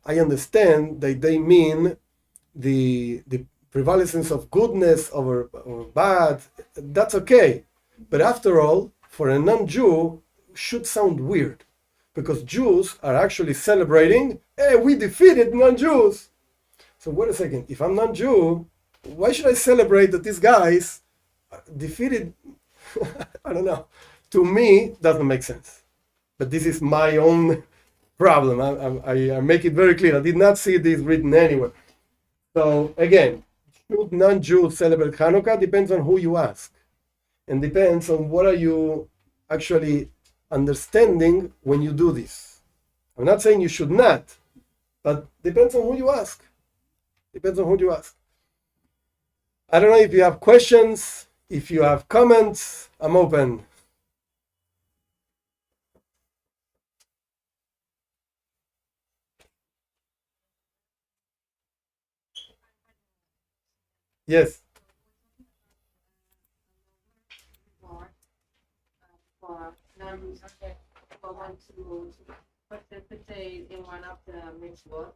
I understand that they mean the prevalence of goodness over bad. That's okay. But after all, for a non-Jew, should sound weird. Because Jews are actually celebrating, hey, we defeated non-Jews. So wait a second, if I'm non-Jew, why should I celebrate that these guys defeated? I don't know. To me, doesn't make sense. But this is my own problem. I make it very clear. I did not see this written anywhere. So again, should non-Jews celebrate Hanukkah? Depends on who you ask. And depends on what are you actually understanding when you do this. I'm not saying you should not, but depends on who you ask. Depends on who you ask. I don't know if you have questions, if you have comments, I'm open. Yes. For one to participate in one of the Mitzvot.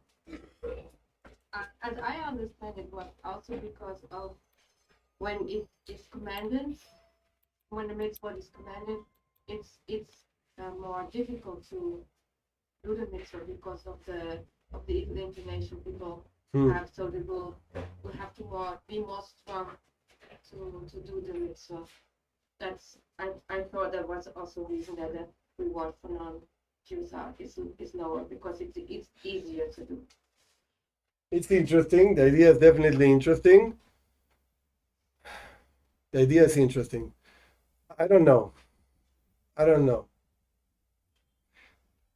As I understand it, was also because of when it is commanded, when the Mitzvot is commanded, it's more difficult to do the Mitzvot because of the evil inclination people have. So they will have to be more strong to do the Mitzvah. That's I thought that was also a reason that the reward for non-Jews is lower because it's easier to do. It's interesting. The idea is definitely interesting. The idea is interesting. I don't know.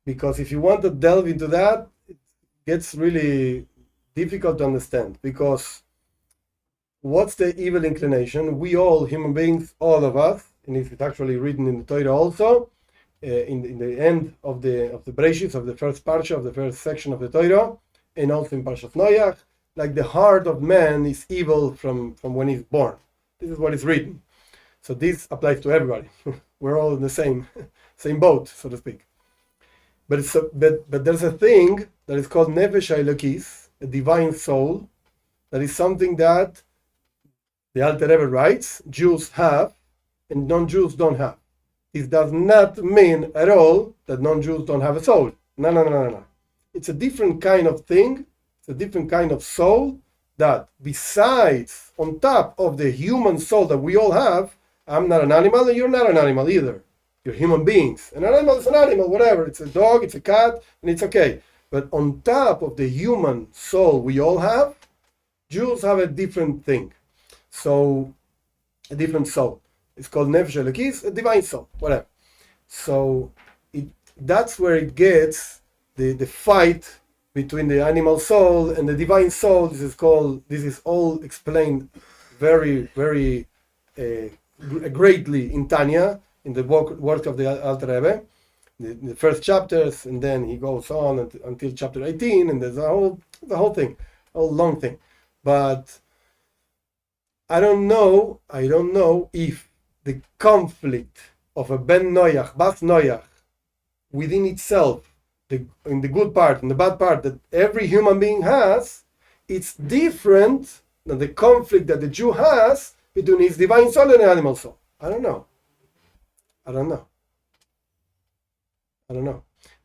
Because if you want to delve into that, it gets really difficult to understand. Because what's the evil inclination? We all, human beings, all of us, and it's actually written in the Torah also, in the end of the Bereshit, of the first parsha, of the first section of the Torah, and also in Parashat Noach, like the heart of man is evil from when he's born. This is what is written. So this applies to everybody. We're all in the same boat, so to speak. But there's a thing that is called Nefesh Elokis, a divine soul, that is something that the Alter Rebbe writes, Jews have, and non-Jews don't have. This does not mean at all that non-Jews don't have a soul. No, no, no, no, no. It's a different kind of thing. It's a different kind of soul that besides, on top of the human soul that we all have, I'm not an animal and you're not an animal either. You're human beings. An animal is an animal, whatever. It's a dog, it's a cat, and it's okay. But on top of the human soul we all have, Jews have a different thing. So, a different soul. It's called Nefesh Elokis, a divine soul, whatever. So, that's where it gets the fight between the animal soul and the divine soul. This is all explained very, very greatly in Tanya, in the work of the Alter Rebbe, the first chapters, and then he goes on until chapter 18, and there's the whole thing, a whole long thing. But I don't know if the conflict of a Ben Noach, Bas Noach, within itself, in the good part and the bad part that every human being has, it's different than the conflict that the Jew has between his divine soul and the animal soul. I don't know.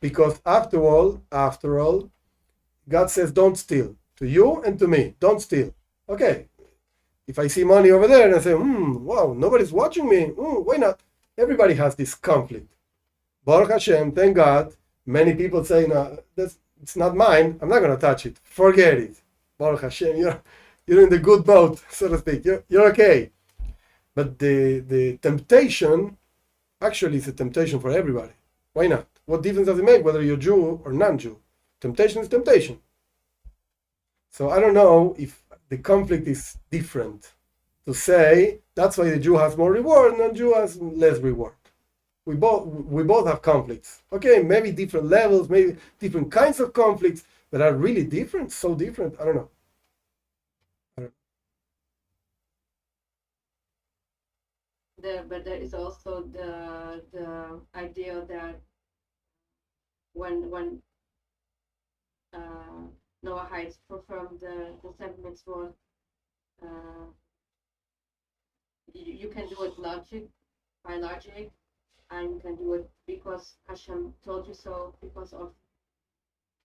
Because after all, God says, don't steal. To you and to me, don't steal. Okay. If I see money over there and I say, wow, nobody's watching me, why not? Everybody has this conflict. Baruch Hashem, thank God. Many people say, no, it's not mine. I'm not going to touch it. Forget it. Baruch Hashem, you're in the good boat, so to speak. You're okay. But the temptation actually is a temptation for everybody. Why not? What difference does it make whether you're Jew or non-Jew? Temptation is temptation. So I don't know if the conflict is different. To say that's why the Jew has more reward and non-Jew has less reward. We both have conflicts. Okay, maybe different levels, maybe different kinds of conflicts that are really different, so different. I don't know. But there is also the idea that when Noahites perform the seven mitzvot, you can do it by logic, and you can do it because Hashem told you so, because of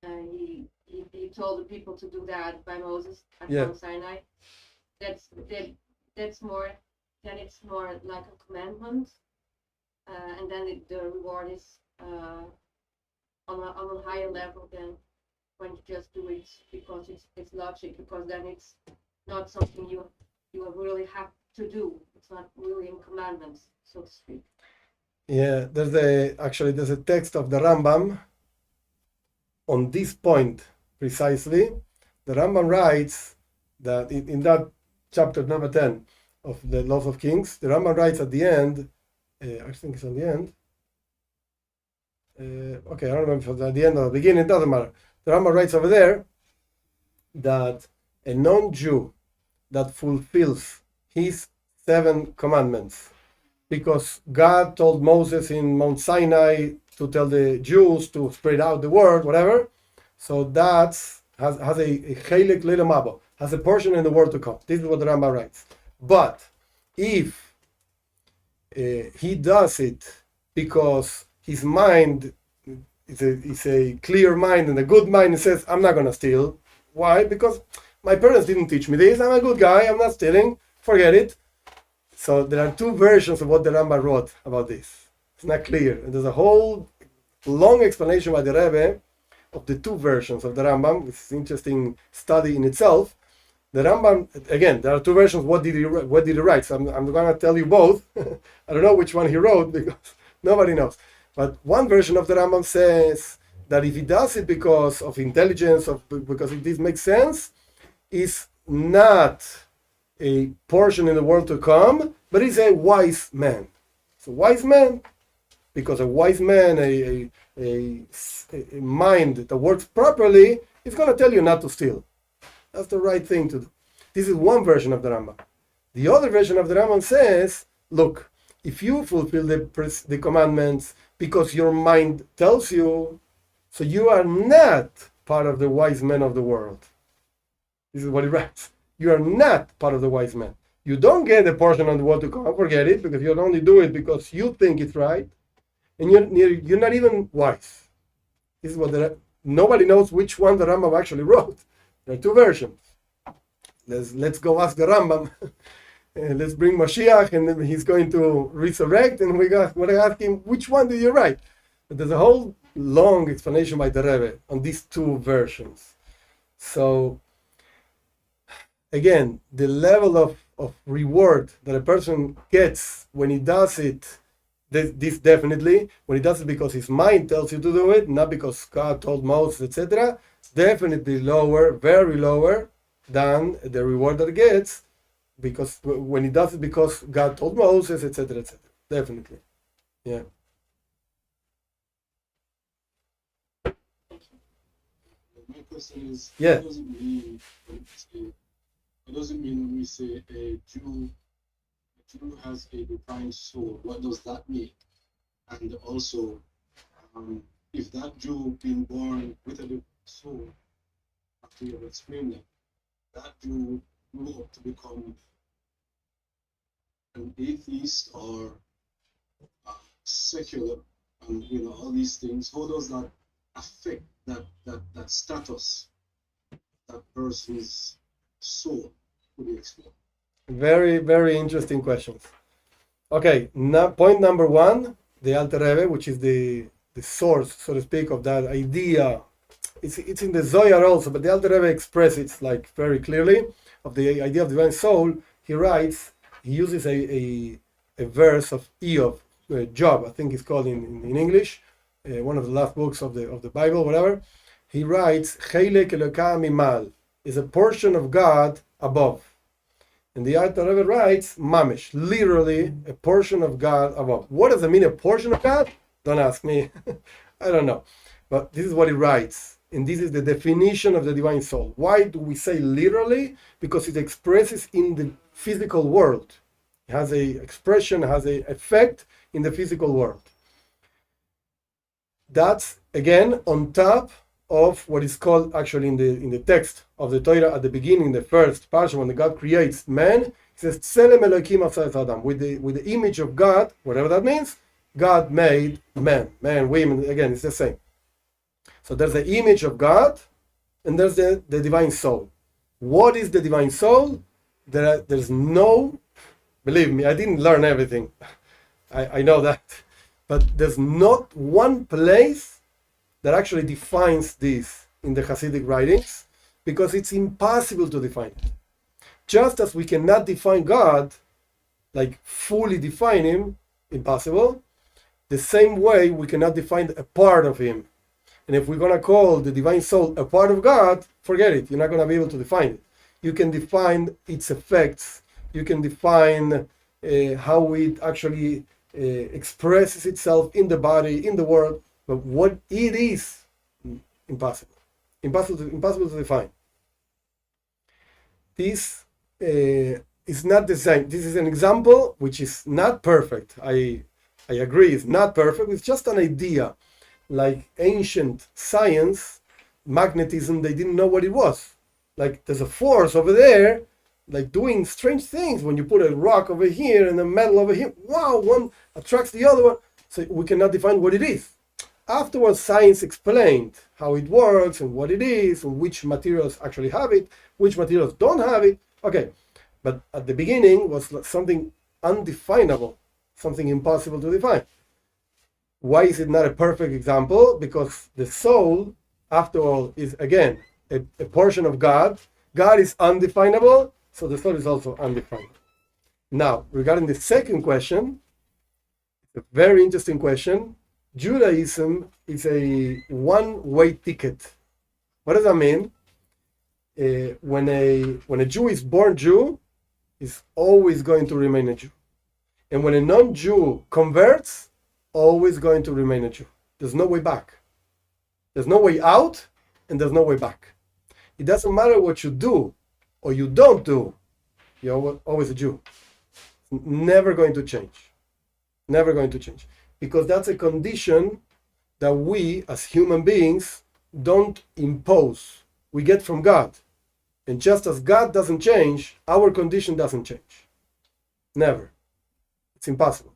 he told the people to do that by Moses at Mount Sinai. That's more. Then it's more like a commandment, and then the reward is on a higher level than when you just do it because it's logic. Because then it's not something you really have to do. It's not really in commandments, so to speak. Yeah, there's a text of the Rambam on this point precisely. The Rambam writes that in that chapter number 10 of the Laws of Kings, the Rambam writes at the end, I think it's on the end. Okay, I don't remember if it's at the end or the beginning, it doesn't matter. The Rambam writes over there that a non-Jew that fulfills his 7 commandments, because God told Moses in Mount Sinai to tell the Jews to spread out the word, whatever, so that has a chelik le'lamabo, has a portion in the world to come. This is what the Rambam writes. But if he does it because his mind is a clear mind and a good mind, and says, I'm not going to steal. Why? Because my parents didn't teach me this. I'm a good guy. I'm not stealing. Forget it. So there are 2 versions of what the Rambam wrote about this. It's not clear. And there's a whole long explanation by the Rebbe of the 2 versions of the Rambam. It's an interesting study in itself. The Rambam, again, there are 2 versions. What did he write? So I'm going to tell you both. I don't know which one he wrote because nobody knows. But one version of the Rambam says that if he does it because of intelligence, because this makes sense, is not a portion in the world to come, but he's a wise man. It's a wise man, because a wise man, a mind that works properly, is going to tell you not to steal. That's the right thing to do. This is one version of the Rambam. The other version of the Rambam says, look, if you fulfill the commandments because your mind tells you, so you are not part of the wise men of the world. This is what he writes. You are not part of the wise men. You don't get a portion on the world to come, forget it, because you'll only do it because you think it's right, and you're not even wise. This is what nobody knows which one the Rambam actually wrote. There are two versions. Let's go ask the Rambam. Let's bring Mashiach, and then he's going to resurrect, and we're going to ask him, which one did you write? But there's a whole long explanation by the Rebbe on these two versions. So, again, the level of reward that a person gets when he does it, this definitely, when he does it because his mind tells you to do it, not because God told Moses, etc., definitely lower, very lower than the reward that he gets because when he does it because God told Moses, etc., etc. Definitely. Yeah. My question is, Yeah. what does it mean when we say a Jew has a divine soul? What does that mean? And also, if that Jew being born with a divine soul, after you have explained that Jew grew up to become an atheist or secular, and all these things, how does that affect that status, that person's soul? Could you explain? Very, very interesting questions. Okay, point number one, the Alter Rebbe, which is the source, so to speak, of that idea. It's in the Zohar also, but the Alter Rebbe expresses it like very clearly of the idea of divine soul. He uses a verse of Job, I think it's called in English, one of the last books of the Bible, whatever. He writes, Chelek Eloka mimal, is a portion of God above. And the Alter Rebbe writes, mamish, literally a portion of God above. What does it mean, a portion of God? Don't ask me. I don't know. But this is what he writes. And this is the definition of the divine soul. Why do we say literally? Because it expresses in the physical world. It has a expression, has an effect in the physical world. That's, again, on top of what is called actually in the text of the Torah at the beginning, the first parsha, when God creates man, it says Tselem Elokim Asayat Adam, with the image of God, whatever that means. God made man, women. Again, it's the same. So there's the image of God, and there's the divine soul. What is the divine soul? There's no, believe me, I didn't learn everything. I know that, but there's not one place that actually defines this in the Hasidic writings, because it's impossible to define it. Just as we cannot define God, like fully define him, impossible, the same way we cannot define a part of him. And if we're going to call the divine soul a part of God, forget it. You're not going to be able to define it. You can define its effects. You can define how it actually expresses itself in the body, in the world. But what it is, impossible. Impossible to define. This is not the same. This is an example which is not perfect. I agree, it's not perfect. It's just an idea. Like ancient science, magnetism, they didn't know what it was. Like there's a force over there, like doing strange things. When you put a rock over here and a metal over here, wow, one attracts the other one. So we cannot define what it is. Afterwards, science explained how it works and what it is, and which materials actually have it, which materials don't have it. Okay, but at the beginning was something undefinable, something impossible to define. Why is it not a perfect example? Because the soul, after all, is again a portion of God. God is undefinable, so the soul is also undefinable. Now, regarding the second question, a very interesting question. Judaism is a one-way ticket. What does that mean? When a Jew is born Jew, is always going to remain a Jew. And when a non-Jew converts, always going to remain a Jew. There's no way back. There's no way out, and there's no way back. It doesn't matter what you do or you don't do. You're always a Jew. Never going to change. Never going to change. Because that's a condition that we, as human beings, don't impose. We get from God. And just as God doesn't change, our condition doesn't change. Never. It's impossible.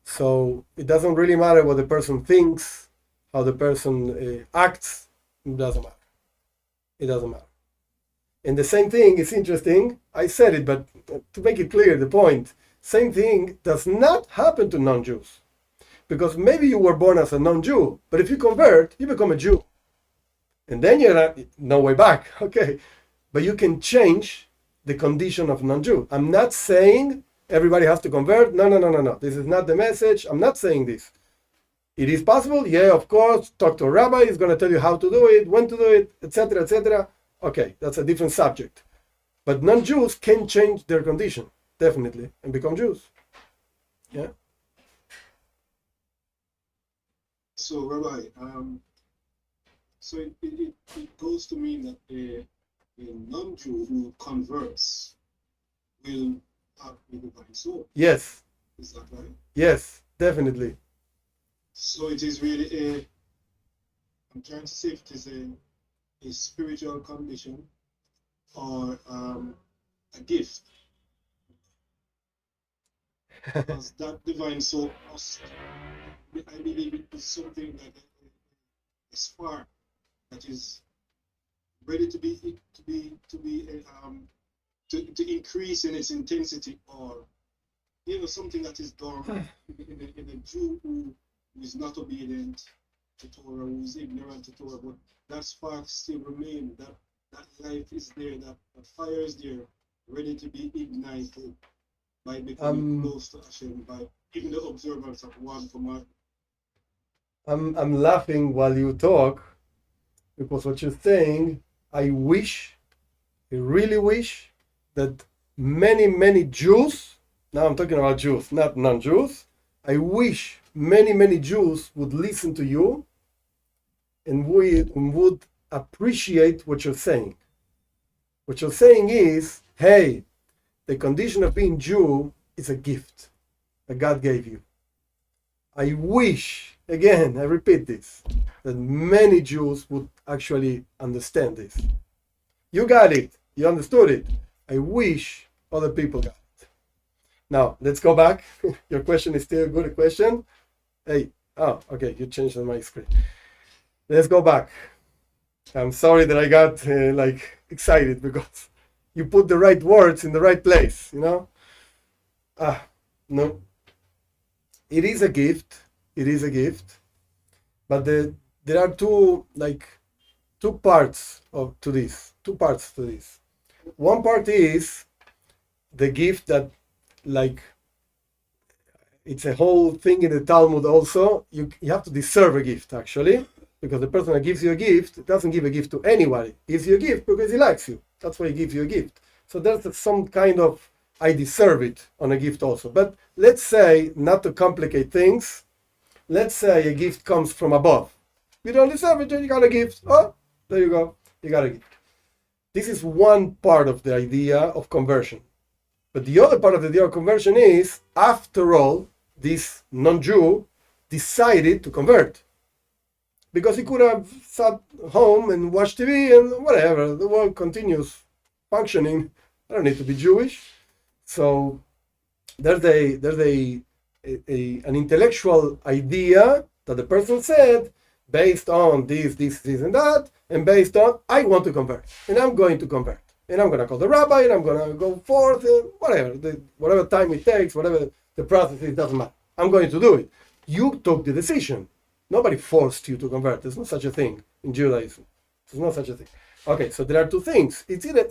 So it doesn't really matter what the person thinks, how the person acts. It doesn't matter. It doesn't matter. And the same thing is interesting. I said it, but to make it clear, the point, same thing does not happen to non-Jews. Because maybe you were born as a non-Jew, but if you convert, you become a Jew. And then you're not, no way back. Okay. But you can change the condition of non-Jew. I'm not saying everybody has to convert. No. This is not the message. I'm not saying this. It is possible. Yeah, of course. Talk to a rabbi. He's going to tell you how to do it, when to do it, etc., etc. Okay, that's a different subject. But non-Jews can change their condition, definitely, and become Jews. Yeah. So, Rabbi, so it goes to mean that a non-Jew who converts will have a divine soul. Yes. Is that right? Yes, definitely. So it is really I'm trying to say if it is a spiritual condition or a gift. Because that divine soul must, I believe it is something like a spark that is ready to increase in its intensity, or something that is dormant in a Jew who is not obedient to Torah, who is ignorant to Torah, but that spark still remains, that life is there, that fire is there, ready to be ignited by becoming close to Hashem, by even the observance of one command. I'm laughing while you talk, because what you're saying, I really wish that many Jews, now I'm talking about Jews, not non-Jews, I wish many Jews would listen to you and would appreciate what you're saying. What you're saying is, hey, the condition of being Jew is a gift that God gave you. I wish, again, I repeat this, that many Jews would actually understand this. You got it. You understood it. I wish other people got it. Now, let's go back. Your question is still a good question. Hey, okay, you changed on my screen. Let's go back. I'm sorry that I got excited because you put the right words in the right place, No. It is a gift. It is a gift. But there are two parts to this. Two parts to this. One part is the gift that, it's a whole thing in the Talmud also. You have to deserve a gift, actually, because the person that gives you a gift doesn't give a gift to anybody. He gives you a gift because he likes you. That's why he gives you a gift. So there's some kind of, I deserve it on a gift also. But let's say, not to complicate things, let's say a gift comes from above. You don't deserve it, you got a gift. Oh, there you go. You got a gift. This is one part of the idea of conversion. But the other part of the idea of conversion is, after all, this non-Jew decided to convert. Because he could have sat home and watched TV and whatever. The world continues functioning. I don't need to be Jewish. So there's an intellectual idea that the person said, based on this, and that, and based on, I want to convert, and I'm going to convert. And I'm going to call the rabbi, and I'm going to go forth, and whatever time it takes, whatever the process is, doesn't matter. I'm going to do it. You took the decision. Nobody forced you to convert. There's no such a thing in Judaism. There's no such a thing. Okay, so there are two things. It's either,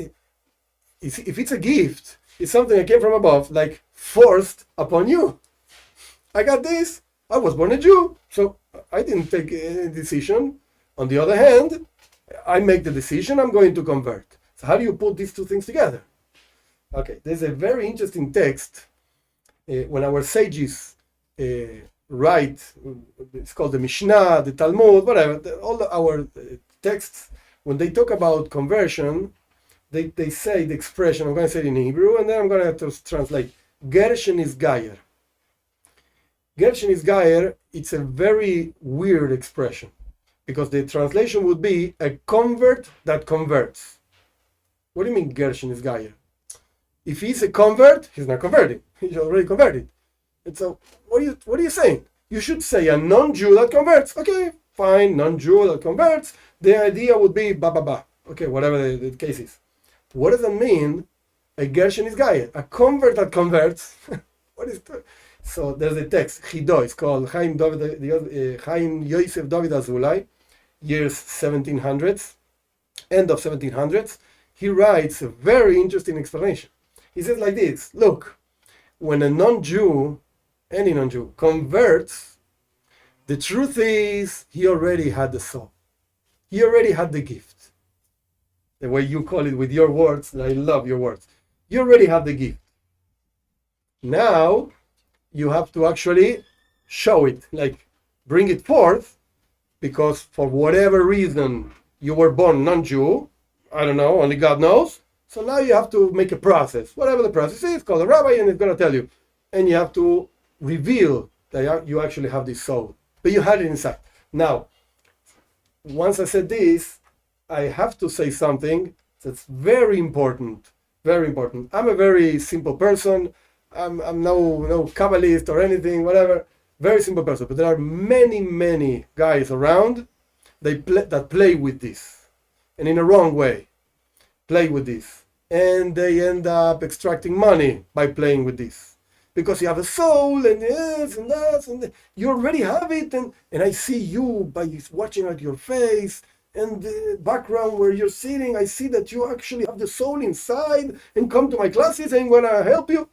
if it's a gift, it's something that came from above, like forced upon you. I got this. I was born a Jew, so I didn't take any decision. On the other hand, I make the decision, I'm going to convert. So how do you put these two things together? Okay, there's a very interesting text when our sages write, it's called the Mishnah, the Talmud, whatever, all our texts, when they talk about conversion, they say the expression, I'm going to say it in Hebrew, and then I'm going to have to translate, Gershon is Gayer. Gershon is Gayer, it's a very weird expression, because the translation would be a convert that converts. What do you mean Gershon is Gayer? If he's a convert, he's not converting. He's already converted. And so, what are you saying? You should say a non-Jew that converts. Okay, fine, non-Jew that converts. The idea would be ba ba ba. Okay, whatever the case is. What does that mean? A Gershonist guy, a convert that converts. What is that? So there's a text, Chido, it's called Chaim Yosef David Azulai, years 1700s, end of 1700s. He writes a very interesting explanation. He says like this: look, when a non-Jew, any non-Jew, converts, the truth is he already had the soul. He already had the gift. The way you call it with your words, and I love your words. You already have the gift. Now, you have to actually show it, like bring it forth, because for whatever reason you were born non-Jew, I don't know, only God knows. So now you have to make a process, whatever the process is, call a rabbi and it's going to tell you. And you have to reveal that you actually have this soul, but you had it inside. Now, once I said this, I have to say something that's very important, very important. I'm a very simple person. I'm no Kabbalist or anything, whatever. Very simple person. But there are many guys around that play with this. And in a wrong way. Play with this. And they end up extracting money by playing with this. Because you have a soul and this and that. And you already have it. And I see you by watching at your face. And the background where you're sitting, I see that you actually have the soul inside. And come to my classes and I'm going to help you.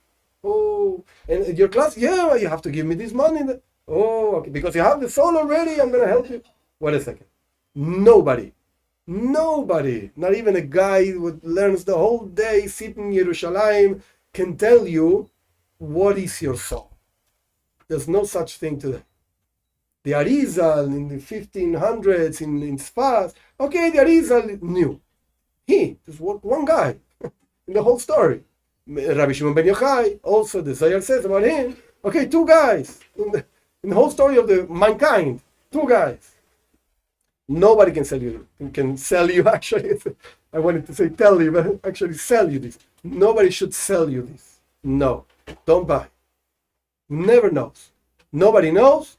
Oh, and your class, yeah, you have to give me this money. Oh, okay, because you have the soul already, I'm going to help you. Wait a second. Nobody, not even a guy who learns the whole day sitting in Yerushalayim can tell you what is your soul. There's no such thing today. The Arizal in the 1500s in Sfas, okay, the Arizal knew. Just one guy in the whole story. Rabbi Shimon ben Yochai, also the Zohar says about him, okay, two guys in the whole story of the mankind, two guys. Nobody can sell you actually. I wanted to say tell you, but actually sell you this. Nobody should sell you this. No, don't buy. Never knows. Nobody knows.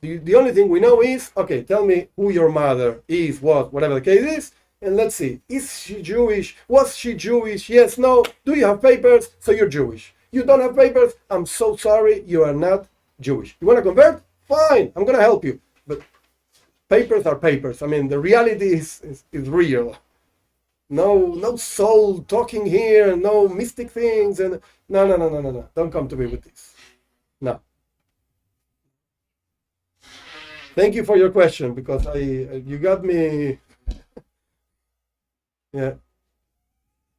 The only thing we know is, okay, tell me who your mother is, whatever the case is. And let's see, is she Jewish? Was she Jewish? Yes, no. Do you have papers? So you're Jewish. You don't have papers? I'm so sorry, you are not Jewish. You want to convert? Fine, I'm going to help you. But papers are papers. I mean, the reality is real. No soul talking here, no mystic things. And no. Don't come to me with this. No. Thank you for your question, because you got me. Yeah.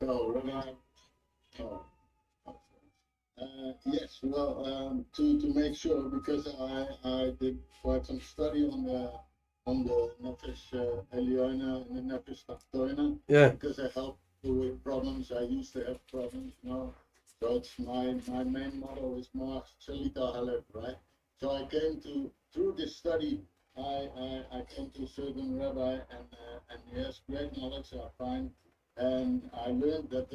So, yes, well, to make sure, because I did quite some study on the Nefesh Elyoina and the Nefesh Tachtoina. Yeah. Because I help people with problems. I used to have problems, So it's my main motto is Moach Shalita Halev, right? So I came through this study. I came to a certain rabbi, and he has great knowledge, I find, and I learned that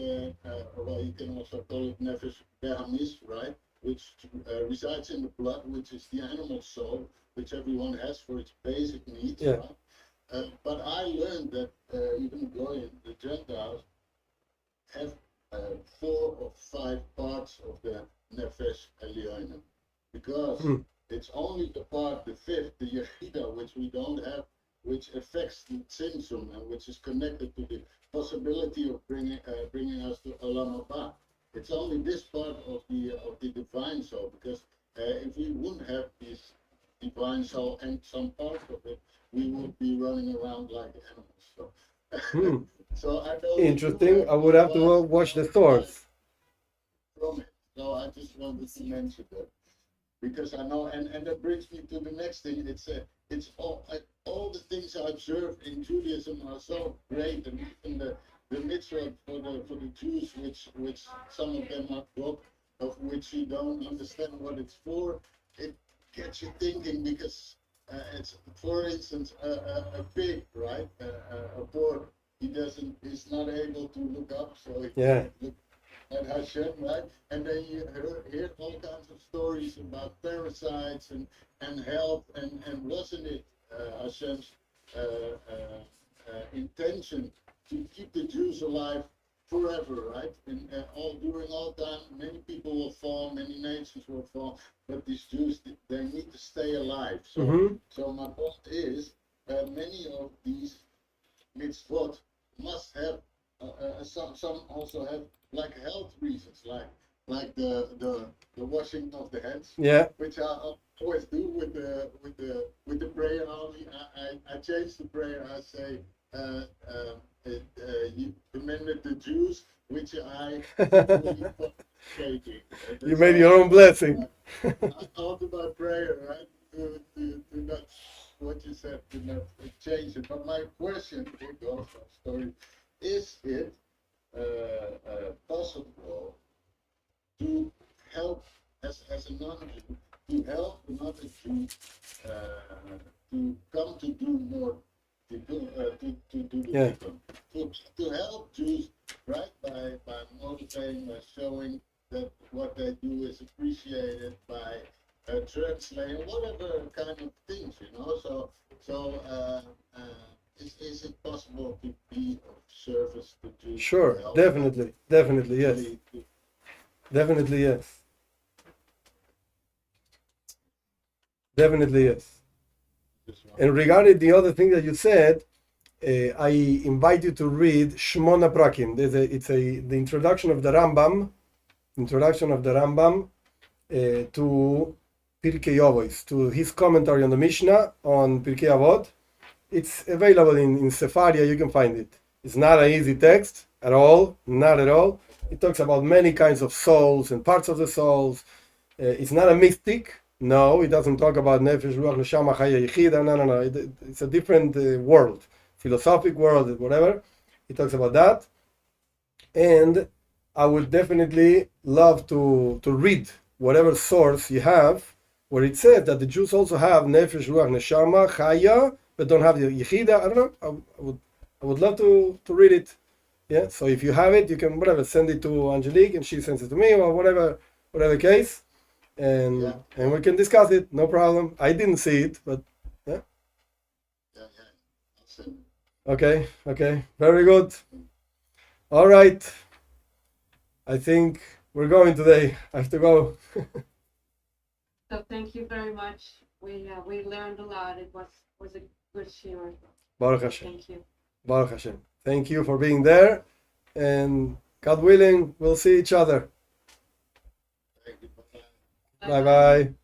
well, you can also call it nefesh behamis, right, which resides in the blood, which is the animal soul, which everyone has for its basic needs, Yeah. right? But I learned that even Goyim, the Gentiles, have 4 or 5 parts of the nefesh elyonim, because it's only the part, the 5th, the Yechida, which we don't have, which affects the Tzimtzum and which is connected to the possibility of bringing us to Olam Haba. It's only this part of the divine soul, because if we wouldn't have this divine soul and some part of it, we would be running around like animals. So, so I know Interesting. I would have to watch the source. From it. So I just wanted to mention that. Because I know, and that brings me to the next thing. It's all the things I observe in Judaism are so great, and even the Mitzvot for the Jews, which some of them are broke, of which you don't understand what it's for. It gets you thinking, because it's, for instance, a pig, right? A pork. He's not able to look up, so he Yeah. can't look and Hashem, right? And then you hear all kinds of stories about parasites and health, and wasn't it Hashem's intention to keep the Jews alive forever, right? And during all time, many people will fall, many nations will fall, but these Jews, they need to stay alive. So, so my point is, many of these mitzvot must have some also have like health reasons, like the washing of the hands, Yeah. which I always do with the prayer. Only I change the prayer. I say you commanded the Jews, which I You made your own blessing. I offer my prayer, right? To not what you said, to not change it. But my question with the also story, is it possible to help as a non-Jew, to help another Jew to come to do more, to do the Yeah. mitzvah, to help Jews, right? By motivating, by showing that what they do is appreciated, by translating, whatever kind of things, So is it possible to be of service to Jews? Sure, to help definitely, yes, them? definitely yes, definitely yes. And regarding the other thing that you said, I invite you to read Shmona Prakim. The introduction of the Rambam, to Pirkei Avos, to his commentary on the Mishnah on Pirkei Avot. It's available in Sefaria. You can find it. It's not an easy text at all, not at all. It talks about many kinds of souls and parts of the souls. It's not a mystic. No, it doesn't talk about Nefesh, Ruach, Neshama, Chaya, Yechida. No. It's a different world, philosophic world, whatever. It talks about that. And I would definitely love to read whatever source you have where it says that the Jews also have Nefesh, Ruach, Neshama, Chaya, but don't have the Yechida. I don't know. I would love to read it. Yeah. So if you have it, you can send it to Angelique and she sends it to me, or whatever case. And we can discuss it, no problem. I didn't see it, but yeah. Okay, very good. All right. I think we're going today. I have to go. So thank you very much. We learned a lot. It was a good shiur. Baruch Hashem. Thank you. Baruch Hashem. Thank you for being there, and God willing, we'll see each other. Bye bye.